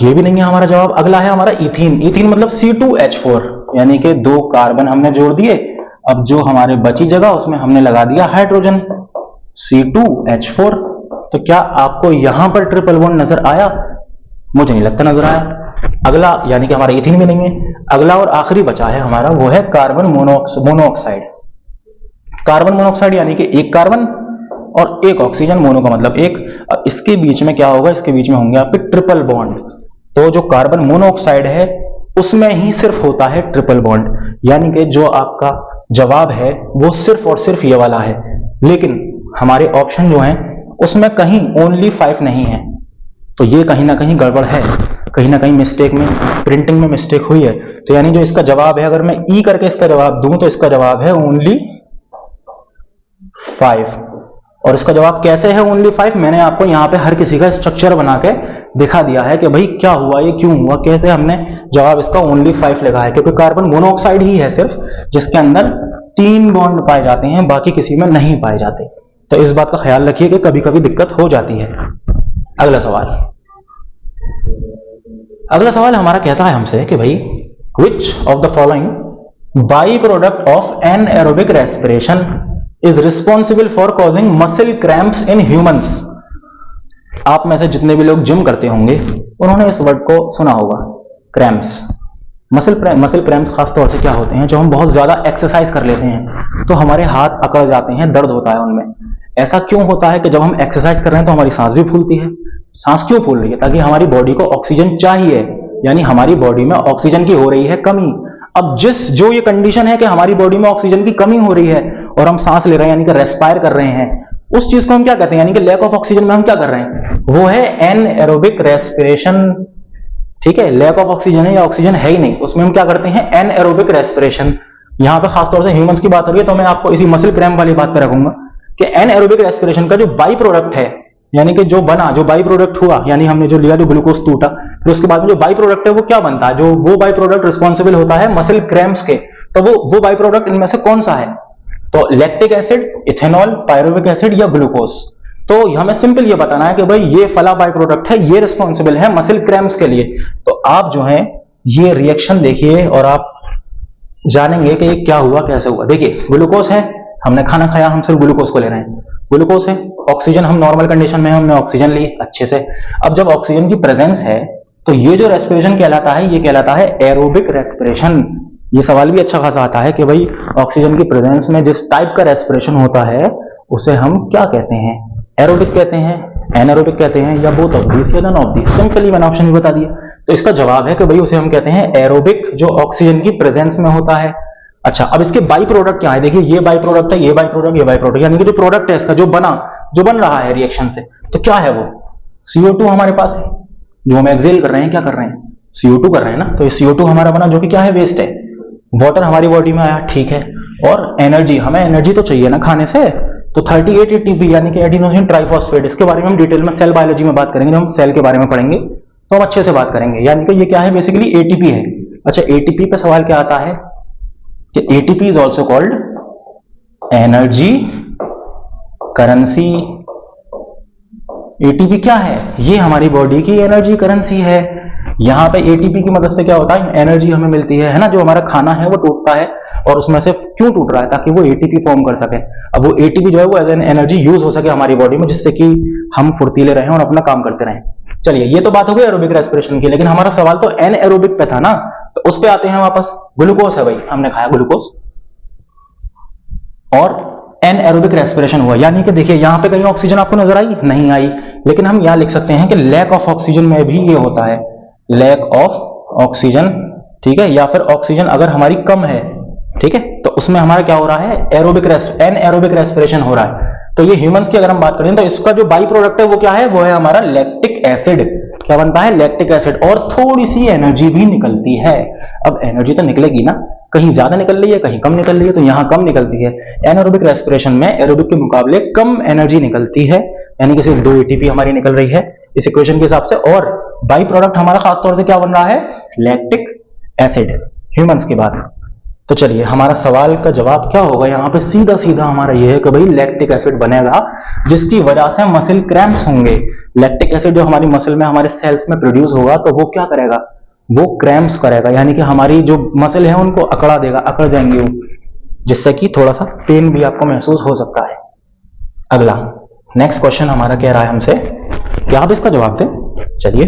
ये भी नहीं है हमारा जवाब। अगला है हमारा इथीन। इथीन मतलब C2H4, यानी कि 2 कार्बन हमने जोड़ दिए, अब जो हमारे बची जगह उसमें हमने लगा दिया हाइड्रोजन, C2H4, तो क्या आपको यहां पर ट्रिपल बॉन्ड नजर आया? मुझे नहीं लगता नजर आया। अगला यानी कि हमारा इथीन भी नहीं है। अगला और आखिरी बचा है हमारा, वो है कार्बन मोनोऑक्साइड। कार्बन मोनोऑक्साइड यानी कि एक कार्बन और एक ऑक्सीजन, मोनो का मतलब एक। अब इसके बीच में क्या होगा? इसके बीच में होंगे आपके ट्रिपल बॉन्ड। तो जो कार्बन मोनोऑक्साइड है उसमें ही सिर्फ होता है ट्रिपल बॉन्ड, यानी कि जो आपका जवाब है वो सिर्फ और सिर्फ ये वाला है। लेकिन हमारे ऑप्शन जो हैं उसमें कहीं ओनली 5 नहीं है, तो ये कहीं ना कहीं गड़बड़ है, कहीं ना कहीं मिस्टेक में, प्रिंटिंग में मिस्टेक हुई है। तो यानी जो इसका जवाब है, अगर मैं ई करके इसका जवाब दूं तो इसका जवाब है ओनली 5। और इसका जवाब कैसे है ओनली 5? मैंने आपको यहां पे हर किसी का स्ट्रक्चर बना के दिखा दिया है कि भाई क्या हुआ, ये क्यों हुआ, कैसे हमने जवाब इसका ओनली 5 लिखा है। क्योंकि कार्बन मोनोऑक्साइड ही है सिर्फ जिसके अंदर 3 बॉन्ड पाए जाते हैं, बाकी किसी में नहीं पाए जाते। तो इस बात का ख्याल रखिए कि कभी कभी दिक्कत हो जाती है। अगला सवाल, अगला सवाल हमारा कहता है हमसे कि भाई विच of the following by product of anaerobic respiration is responsible for causing muscle cramps in humans. आप में से जितने भी लोग जिम करते होंगे उन्होंने इस वर्ड को सुना होगा, क्रैम्प्स। मसल क्रैम्प्स खासतौर से क्या होते हैं? जो हम बहुत ज्यादा एक्सरसाइज कर लेते हैं तो हमारे हाथ अकड़ जाते हैं, दर्द होता है उनमें। ऐसा क्यों होता है कि जब हम एक्सरसाइज कर रहे हैं तो हमारी सांस भी फूलती है? सांस क्यों फूल रही है? ताकि हमारी बॉडी को ऑक्सीजन चाहिए, यानी हमारी बॉडी में ऑक्सीजन की हो रही है कमी। अब जो ये कंडीशन है कि हमारी बॉडी में ऑक्सीजन की कमी हो रही है और हम सांस ले रहे हैं यानी कि रेस्पायर कर रहे हैं, उस चीज को हम क्या कहते हैं? यानी कि लैक ऑफ ऑक्सीजन में हम क्या कर रहे हैं? वो है एनएरोबिक रेस्पिरेशन। ठीक है, लैक ऑफ ऑक्सीजन है या ऑक्सीजन है ही नहीं, उसमें हम क्या करते हैं? Anaerobic respiration. यहां पे खासतौर से ह्यूमंस की बात हो रही है तो मैं आपको इसी मसल क्रैम्प वाली बात पे रखूंगा कि एनएरोबिक रेस्पिरेशन का जो बाई प्रोडक्ट है, यानी कि जो बना, जो बाई प्रोडक्ट हुआ, यानी हमने जो लिया, जो ग्लूकोज टूटा, फिर उसके बाद में जो बाई प्रोडक्ट है वो क्या बनता है? जो वो बाई प्रोडक्ट रिस्पॉन्सिबल होता है मसल क्रैम्प्स के। तो वो बाई प्रोडक्ट इनमें से कौन सा है? तो lactic acid, ethanol, pyruvic acid या ग्लूकोज। तो हमें सिंपल ये बताना है कि भाई ये फला बाई प्रोडक्ट है, ये रिस्पॉन्सिबल है मसल क्रैम्प्स के लिए। तो आप जो है ये रिएक्शन देखिए और आप जानेंगे कि ये क्या हुआ, कैसे हुआ। देखिए ग्लूकोज है, हमने खाना खाया, हम सिर्फ ग्लूकोज को ले रहे हैं। ग्लूकोज है, ऑक्सीजन हम नॉर्मल कंडीशन में हमने ऑक्सीजन ली अच्छे से। अब जब ऑक्सीजन की प्रेजेंस है तो ये जो रेस्पिरेशन कहलाता है ये कहलाता है एरोबिक रेस्पिरेशन। ये सवाल भी अच्छा खासा आता है कि भाई ऑक्सीजन की प्रेजेंस में जिस टाइप का रेस्पिरेशन होता है उसे हम क्या कहते हैं? एरोबिक कहते हैं, एनारोबिक कहते हैं, या बोथ ऑफ दिस या नन ऑफ दिस। सिंपली मैंने ऑप्शन भी बता दिया। तो इसका जवाब है कि भाई उसे हम कहते हैं एरोबिक, जो ऑक्सीजन की प्रेजेंस में होता है। अच्छा, अब इसके बाई प्रोडक्ट क्या है? देखिए ये बाई प्रोडक्ट है, ये बाई प्रोडक्ट, ये बाई प्रोडक्ट, यानी कि जो प्रोडक्ट है इसका, जो बन रहा है रिएक्शन से, तो क्या है वो? CO2 हमारे पास है, जो हम एक्सेल कर रहे हैं, क्या कर रहे हैं? CO2 कर रहे हैं ना। तो ये CO2 हमारा बना, जो कि क्या है? वेस्ट है। वाटर हमारी बॉडी में आया, ठीक है। और एनर्जी, हमें एनर्जी तो चाहिए ना खाने से, तो 38 ATP यानी कि एडिनोसिन ट्राइफॉस्फेट। इसके बारे में हम डिटेल में सेल बायोलॉजी में बात करेंगे, हम सेल के बारे में पढ़ेंगे तो हम अच्छे से बात करेंगे। यानी कि ये क्या है? बेसिकली ATP है। अच्छा, ATP पे सवाल क्या आता है कि ATP is also called energy currency. ATP क्या है? ये हमारी बॉडी की एनर्जी करेंसी है। यहां पे ATP की मदद से क्या होता है? एनर्जी हमें मिलती है ना। जो हमारा खाना है वो टूटता है और उसमें से क्यों टूट रहा है? ताकि वो ATP फॉर्म कर सके। अब वो ATP जो है वो एज एन एनर्जी यूज हो सके हमारी बॉडी में, जिससे कि हम फुर्तीले रहें और अपना काम करते रहें। चलिए, ये तो बात हो गई एरोबिक रेस्पिरेशन की, लेकिन हमारा सवाल तो एनएरोबिक पे था ना, तो उस पे आते हैं वापस। ग्लूकोज है भाई, हमने खाया ग्लूकोज और एनएरोबिक रेस्पिरेशन हुआ। यानी कि देखिए यहां पे कहीं ऑक्सीजन आपको नजर आई? नहीं आई। लेकिन हम यहां लिख सकते हैं कि लैक ऑफ ऑक्सीजन में भी ये होता है, लैक ऑफ ऑक्सीजन। ठीक है, या फिर ऑक्सीजन अगर हमारी कम है, ठीक है, तो उसमें हमारा क्या हो रहा है? एनएरोबिक रेस्पिरेशन हो रहा है। तो ये ह्यूमंस की अगर हम बात करें तो इसका जो बाई प्रोडक्ट है वो क्या है? वो है हमारा लैक्टिक एसिड। क्या बनता है? Lactic acid. और थोड़ी सी एनर्जी भी निकलती है। अब एनर्जी तो निकलेगी ना, कहीं ज्यादा निकल रही है, कहीं कम निकल रही है, तो यहां कम निकलती है। एनारोबिक रेस्पिरेशन में एरोबिक के मुकाबले कम एनर्जी निकलती है, यानी कि सिर्फ 2 ATP हमारी निकल रही है इस इक्वेशन के हिसाब से। और बाई प्रोडक्ट हमारा खासतौर से क्या बन रहा है? लैक्टिक एसिड, ह्यूमंस की बात। तो चलिए, हमारा सवाल का जवाब क्या होगा यहाँ पे? सीधा सीधा हमारा ये है कि भाई लैक्टिक एसिड बनेगा, जिसकी वजह से मसल क्रैम्प्स होंगे। लैक्टिक एसिड जो हमारी मसल में, हमारे सेल्स में प्रोड्यूस होगा, तो वो क्या करेगा? वो क्रैम्प्स करेगा, यानी कि हमारी जो मसल है उनको अकड़ा देगा, अकड़ जाएंगे वो, जिससे कि थोड़ा सा पेन भी आपको महसूस हो सकता है। अगला नेक्स्ट क्वेश्चन हमारा कह रहा है हमसे कि आप इसका जवाब दें। चलिए,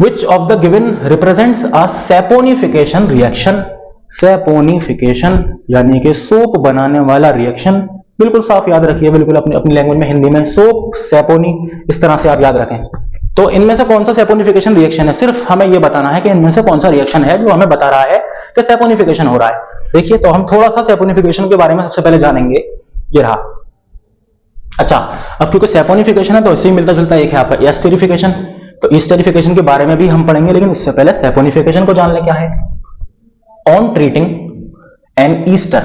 विच of the given represents a saponification reaction. Saponification यानी कि सोप बनाने वाला रिएक्शन, बिल्कुल साफ याद रखिए, बिल्कुल अपनी अपनी लैंग्वेज में हिंदी में सोप सैपोनी इस तरह से आप याद रखें। तो इनमें से कौन सा सैपोनिफिकेशन रिएक्शन है, सिर्फ हमें यह बताना है कि इनमें से कौन सा रिएक्शन है जो हमें बता रहा है कि सैपोनिफिकेशन हो रहा है। देखिए, तो हम थोड़ा सा सैपोनिफिकेशन के बारे में सबसे पहले जानेंगे। ये रहा। अच्छा, अब क्योंकि सैपोनिफिकेशन है तो इससे ही मिलता जुलता एक है आपका एस्टेरिफिकेशन। तो एस्टेरिफिकेशन के बारे में भी हम पढ़ेंगे, लेकिन उससे पहले सैपोनिफिकेशन को जान ले क्या है। On treating an ester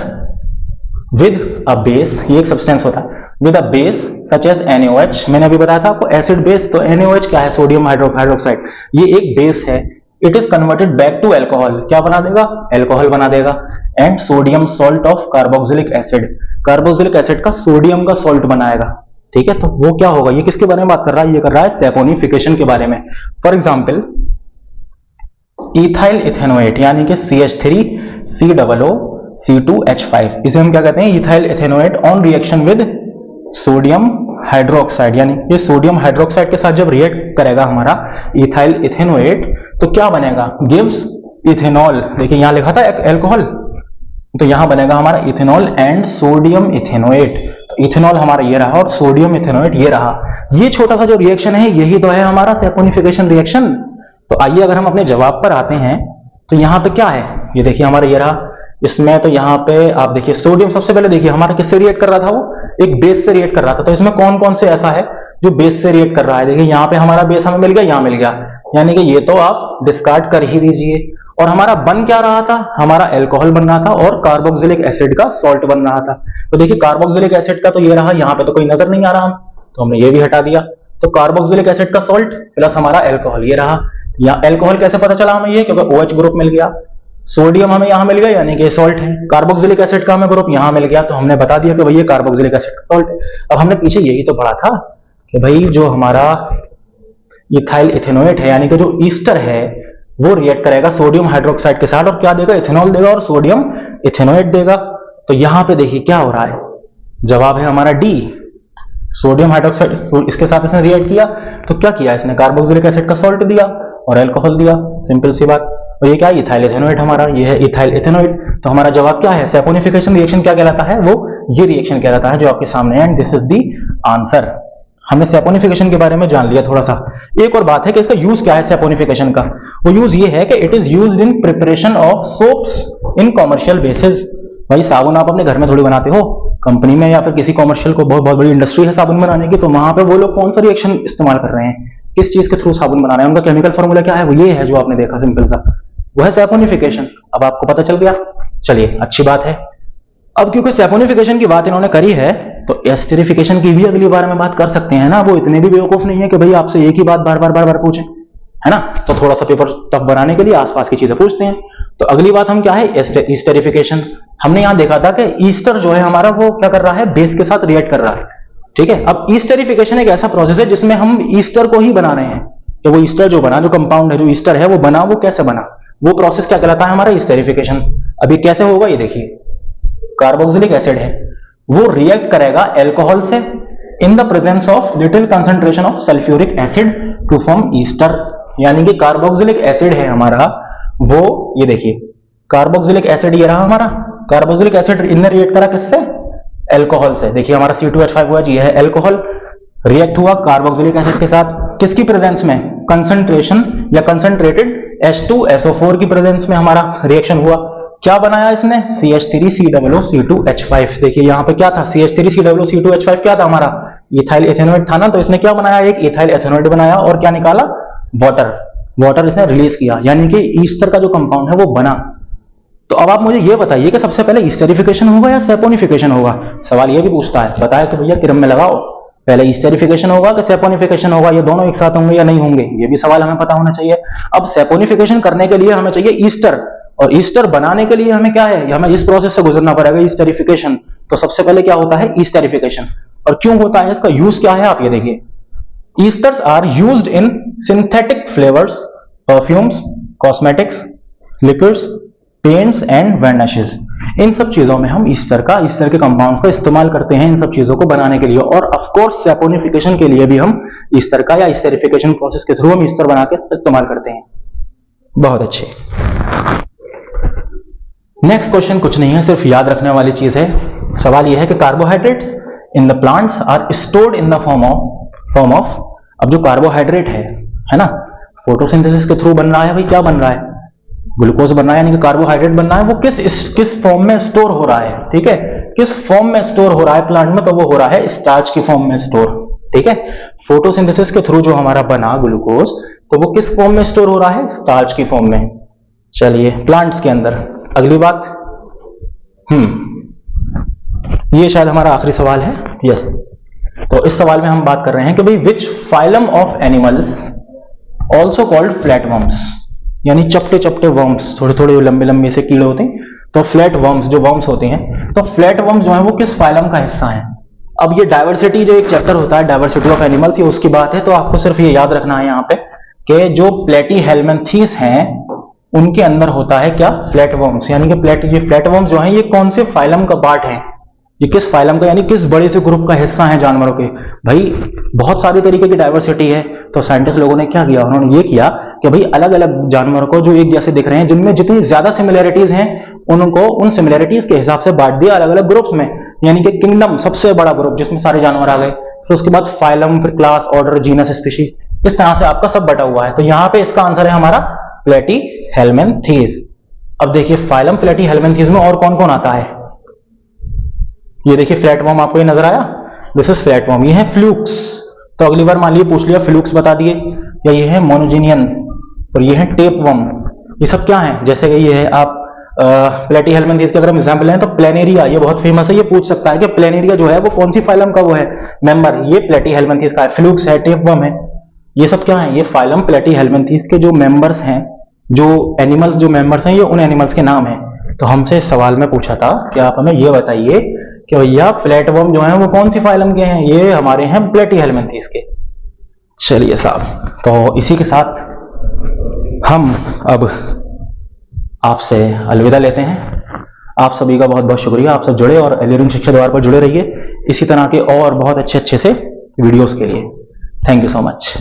with a base, ये एक सब्सटेंस होता है, with a base such as NaOH। मैंने अभी बताया था आपको एसिड बेस, तो NaOH क्या है, सोडियम हाइड्रोक्साइड, ये एक बेस है। It is converted back to alcohol, क्या बना देगा, एल्कोहल बना देगा। And sodium salt of carboxylic acid, carboxylic acid का सोडियम का सॉल्ट बनाएगा। ठीक है, तो वो क्या होगा, ये किसके बारे में बात कर रहा है, ये कर रहा है सैपोनिफिकेशन के बारे में। फॉर एग्जाम्पल, इथाइल इथेनोएट यानी कि CH3COOC2H5, इसे हम क्या कहते हैं, ethyl ethanoate on reaction with sodium hydroxide, यानी ये सोडियम हाइड्रोक्साइड के साथ जब रिएक्ट करेगा हमारा इथाइल इथेनोएट, तो क्या बनेगा, गिव्स इथेनॉल। देखिए यहां लिखा था एल्कोहल, तो यहां बनेगा हमारा इथेनॉल एंड सोडियम इथेनोएट। तो इथेनॉल हमारा ये रहा और सोडियम इथेनोएट ये रहा। ये छोटा सा जो रिएक्शन है यही तो है हमारा सैपोनिफिकेशन रिएक्शन। तो आइए अगर हम अपने जवाब पर आते हैं, तो यहां पे क्या है, ये देखिए हमारा ये रहा। इसमें तो यहां पे आप देखिए सोडियम सबसे पहले देखिए हमारा किससे रिएक्ट कर रहा था, वो एक बेस से रिएक्ट कर रहा था। तो इसमें कौन कौन से ऐसा है जो बेस से रिएक्ट कर रहा है, देखिए यहां पे हमारा बेस हमें मिल गया, यहां मिल गया, यानी कि ये तो आप डिस्कार्ड कर ही दीजिए। और हमारा बन क्या रहा था, हमारा एल्कोहल बन रहा था और कार्बोक्सिलिक एसिड का सॉल्ट बन रहा था। तो देखिए कार्बोक्सिलिक एसिड का तो ये रहा, यहां पे तो कोई नजर नहीं आ रहा, तो हमने ये भी हटा दिया। तो कार्बोक्सिलिक एसिड का सॉल्ट प्लस हमारा एल्कोहल ये रहा। यहाँ एल्कोहल कैसे पता चला हमें, ये क्योंकि OH ग्रुप मिल गया, सोडियम हमें यहां मिल गया यानी कि सॉल्ट है, कार्बोक्सिलिक एसिड का हमें ग्रुप यहां मिल गया, तो हमने बता दिया कि भाई ये कार्बोक्सिलिक एसिड का सॉल्ट है। अब हमने पीछे यही तो पढ़ा था कि भाई जो हमारा इथाइल इथेनोएट है यानी कि जो ईस्टर है वो रिएक्ट करेगा सोडियम हाइड्रोक्साइड के साथ और क्या देगा, इथेनॉल देगा और सोडियम इथेनोएट देगा। तो यहां पे देखिए क्या हो रहा है, जवाब है हमारा डी, सोडियम हाइड्रोक्साइड इसके साथ इसने रिएक्ट किया, तो क्या किया इसने, कार्बोक्सिलिक एसिड का सॉल्ट दिया और एल्कोहल दिया, सिंपल सी बात। और ये क्या है, इथाइल इथेनोएट हमारा, ये है इथाइल इथेनोएट। तो हमारा जवाब क्या है, सैपोनिफिकेशन रिएक्शन क्या कहलाता है, वो ये रिएक्शन कहलाता है जो आपके सामने है, and this is the answer. हमने सैपोनिफिकेशन के बारे में जान लिया थोड़ा सा। एक और बात है कि इसका यूज क्या है सैपोनिफिकेशन का, वो यूज ये है कि it is used in preparation of soaps in commercial basis. भाई साबुन आप अपने घर में थोड़ी बनाते हो, कंपनी में या फिर किसी कॉमर्शियल को बहुत बड़ी इंडस्ट्री है साबुन बनाने की, तो वहां पे वो लोग कौन सा रिएक्शन इस्तेमाल कर रहे हैं, किस चीज के थ्रू साबुन बना रहे हैं, उनका केमिकल फॉर्मूला क्या है, वो ये है जो आपने देखा सिंपल सा, वो है सैपोनिफिकेशन। अब आपको पता चल गया, चलिए अच्छी बात है। अब क्योंकि सैपोनिफिकेशन की बात इन्होंने करी है, तो एस्टेरिफिकेशन की भी अगली बार में बात कर सकते हैं ना, वो इतने भी बेवकूफ नहीं है कि भाई आपसे एक ही बात बार बार पूछें, है ना। तो थोड़ा सा पेपर टफ बनाने के लिए आसपास की चीजें पूछते हैं। तो अगली बात हम क्या है, एस्टेरिफिकेशन। हमने यहां देखा था कि ईस्टर जो है हमारा वो क्या कर रहा है, बेस के साथ रिएक्ट कर रहा है, ठीक है। अब ईस्टेरिफिकेशन एक ऐसा प्रोसेस है जिसमें हम ईस्टर को ही बना रहे हैं। तो वो ईस्टर जो बना, जो कंपाउंड है, जो ईस्टर है वो बना, वो कैसे बना, वो प्रोसेस क्या कहलाता है हमारा, ईस्टेरिफिकेशन। अभी कैसे होगा ये देखिए, कार्बोक्सिलिक एसिड है वो रिएक्ट करेगा एल्कोहल से in the presence of little concentration of sulphuric acid to form ester. यानी कि कार्बोक्सिलिक एसिड है हमारा वो, ये देखिए कार्बोक्सिलिक एसिड ये रहा हमारा, कार्बोक्सिलिक एसिड इनने रिएक्ट करा किससे, एल्कोहल से। देखिए हमारा C2H5 हुआ, ये है एल्कोहल, रिएक्ट हुआ कार्बोक्सिलिक एसिड के साथ, किसकी प्रेजेंस में, कंसंट्रेशन या कंसंट्रेटेड H2SO4 की प्रेजेंस में हमारा रिएक्शन हुआ। क्या बनाया इसने, CH3COOC2H5। देखिए यहां पे क्या था, CH3COOC2H5 क्या था हमारा, इथाइल इथेनोएट था ना, तो इसने क्या बनाया, एक इथाइल इथेनोएट बनाया और क्या निकाला, वाटर इसने रिलीज किया, यानी कि ईस्टर का जो कंपाउंड है वो बना। तो अब आप मुझे ये बताइए कि सबसे पहले ईस्टेरिफिकेशन होगा या सैपोनिफिकेशन होगा। सवाल ये भी पूछता है, बताए तो भैया क्रम में लगाओ, पहले ईस्टेरिफिकेशन होगा कि सैपोनिफिकेशन होगा, ये दोनों एक साथ होंगे या नहीं होंगे, ये भी सवाल हमें पता होना चाहिए। अब सैपोनिफिकेशन करने के लिए हमें चाहिए ईस्टर, और ईस्टर बनाने के लिए हमें क्या है, हमें इस प्रोसेस से गुजरना पड़ेगा, ईस्टेरिफिकेशन। तो सबसे पहले क्या होता है, ईस्टेरिफिकेशन। और क्यों होता है, इसका यूज क्या है, आप ये देखिए, esters are used in synthetic flavours, perfumes, cosmetics, liquids, paints and varnishes. इन सब चीजों में हम ईस्टर के कंपाउंड्स का इस्तेमाल करते हैं इन सब चीजों को बनाने के लिए, और ऑफ कोर्स सैपोनिफिकेशन के लिए भी हम ईस्टर का या ईस्टरिफिकेशन प्रोसेस के थ्रू हम ईस्टर बना के इस्तेमाल करते हैं। बहुत अच्छे। नेक्स्ट क्वेश्चन कुछ नहीं है, सिर्फ याद रखने वाली चीज है। सवाल यह है कि carbohydrates in the plants are stored in the form of, अब जो कार्बोहाइड्रेट है ना, फोटोसिंथेसिस के थ्रू बन रहा है भाई, क्या बन रहा है, ग्लूकोज बन रहा है, यानी कि कार्बोहाइड्रेट बन रहा है, वो किस फॉर्म में स्टोर हो रहा है, ठीक है, किस फॉर्म में स्टोर हो रहा है प्लांट में, तो वो हो रहा है स्टार्च की फॉर्म में स्टोर, ठीक है। फोटोसिंथेसिस के थ्रू जो हमारा बना ग्लूकोज, तो वो किस फॉर्म में स्टोर हो रहा है, स्टार्च की फॉर्म में। चलिए प्लांट्स के अंदर अगली बात, ये शायद हमारा आखिरी सवाल है, यस। तो इस सवाल में हम बात कर रहे हैं कि भाई which phylum of animals also called flat worms, यानी चपटे चपटे वर्म्स, थोड़े थोड़े लंबे लंबे से कीड़े होते हैं, तो फ्लैट वर्म्स जो वर्म्स होते हैं, तो फ्लैट वर्म्स जो है वो किस फाइलम का हिस्सा है। अब ये डाइवर्सिटी जो एक चैप्टर होता है, डाइवर्सिटी ऑफ एनिमल्स, ये उसकी बात है, तो आपको सिर्फ ये याद रखना है यहाँ पे कि जो प्लेटीहेल्मिन्थीस हैं उनके अंदर होता है क्या, फ्लैट वर्म्स, यानी कि फ्लैट वर्म्स जो है ये कौन से फाइलम का पार्ट है, ये किस फाइलम का, यानी किस बड़े से ग्रुप का हिस्सा है जानवरों के। भाई बहुत सारे तरीके की डाइवर्सिटी है, तो साइंटिस्ट लोगों ने क्या किया, उन्होंने ये किया कि भाई अलग अलग जानवरों को जो एक जैसे दिख रहे हैं, जिनमें जितनी ज्यादा सिमिलैरिटीज हैं उनको उन सिमिलैरिटीज के हिसाब से बांट दिया अलग अलग ग्रुप्स में, यानी कि किंगडम सबसे बड़ा ग्रुप जिसमें सारे जानवर आ गए, फिर उसके बाद फाइलम, फिर क्लास, ऑर्डर, जीनस, स्पीशीज, इस तरह से आपका सब बटा हुआ है। तो यहाँ पे इसका आंसर है हमारा प्लेटीहेल्मिन्थीस। अब देखिए फाइलम प्लेटीहेल्मिन्थीस में और कौन कौन आता है, ये देखिए फ्लैटवर्म आपको ये नजर आया, दिस इज फ्लैटवर्म, ये है फ्लूक्स, तो अगली बार मान लीजिए पूछ लिया फ्लूक्स बता दिए, या ये है मोनोजिनियन, और ये है टेपवर्म, ये सब क्या है, जैसे कि ये है आप प्लेटीहेल्मिन्थीस के अगर हम एग्जांपल लें तो प्लेनेरिया, ये बहुत फेमस है, ये पूछ सकता है कि प्लेनेरिया जो है वो कौन सी फाइलम का वो है मेंबर, ये प्लेटीहेल्मिन्थीस का है, फ्लूक्स है, टेपवर्म है, ये सब क्या है, ये फाइलम प्लेटीहेल्मिन्थीस के जो मेंबर्स हैं, जो एनिमल्स जो मेंबर्स हैं, ये उन एनिमल्स के नाम है। तो हमसे इस सवाल में पूछा था कि आप हमें ये बताइए कि भैया फ्लैटवर्म जो है वो कौन सी फाइलम के हैं, ये हमारे हैं प्लेटीहेल्मिन्थीस के। चलिए साहब, तो इसी के साथ हम अब आपसे अलविदा लेते हैं। आप सभी का बहुत बहुत शुक्रिया, आप सब जुड़े और एलियरिंग शिक्षा द्वार पर जुड़े रहिए इसी तरह के और बहुत अच्छे से वीडियोस के लिए। Thank you so much.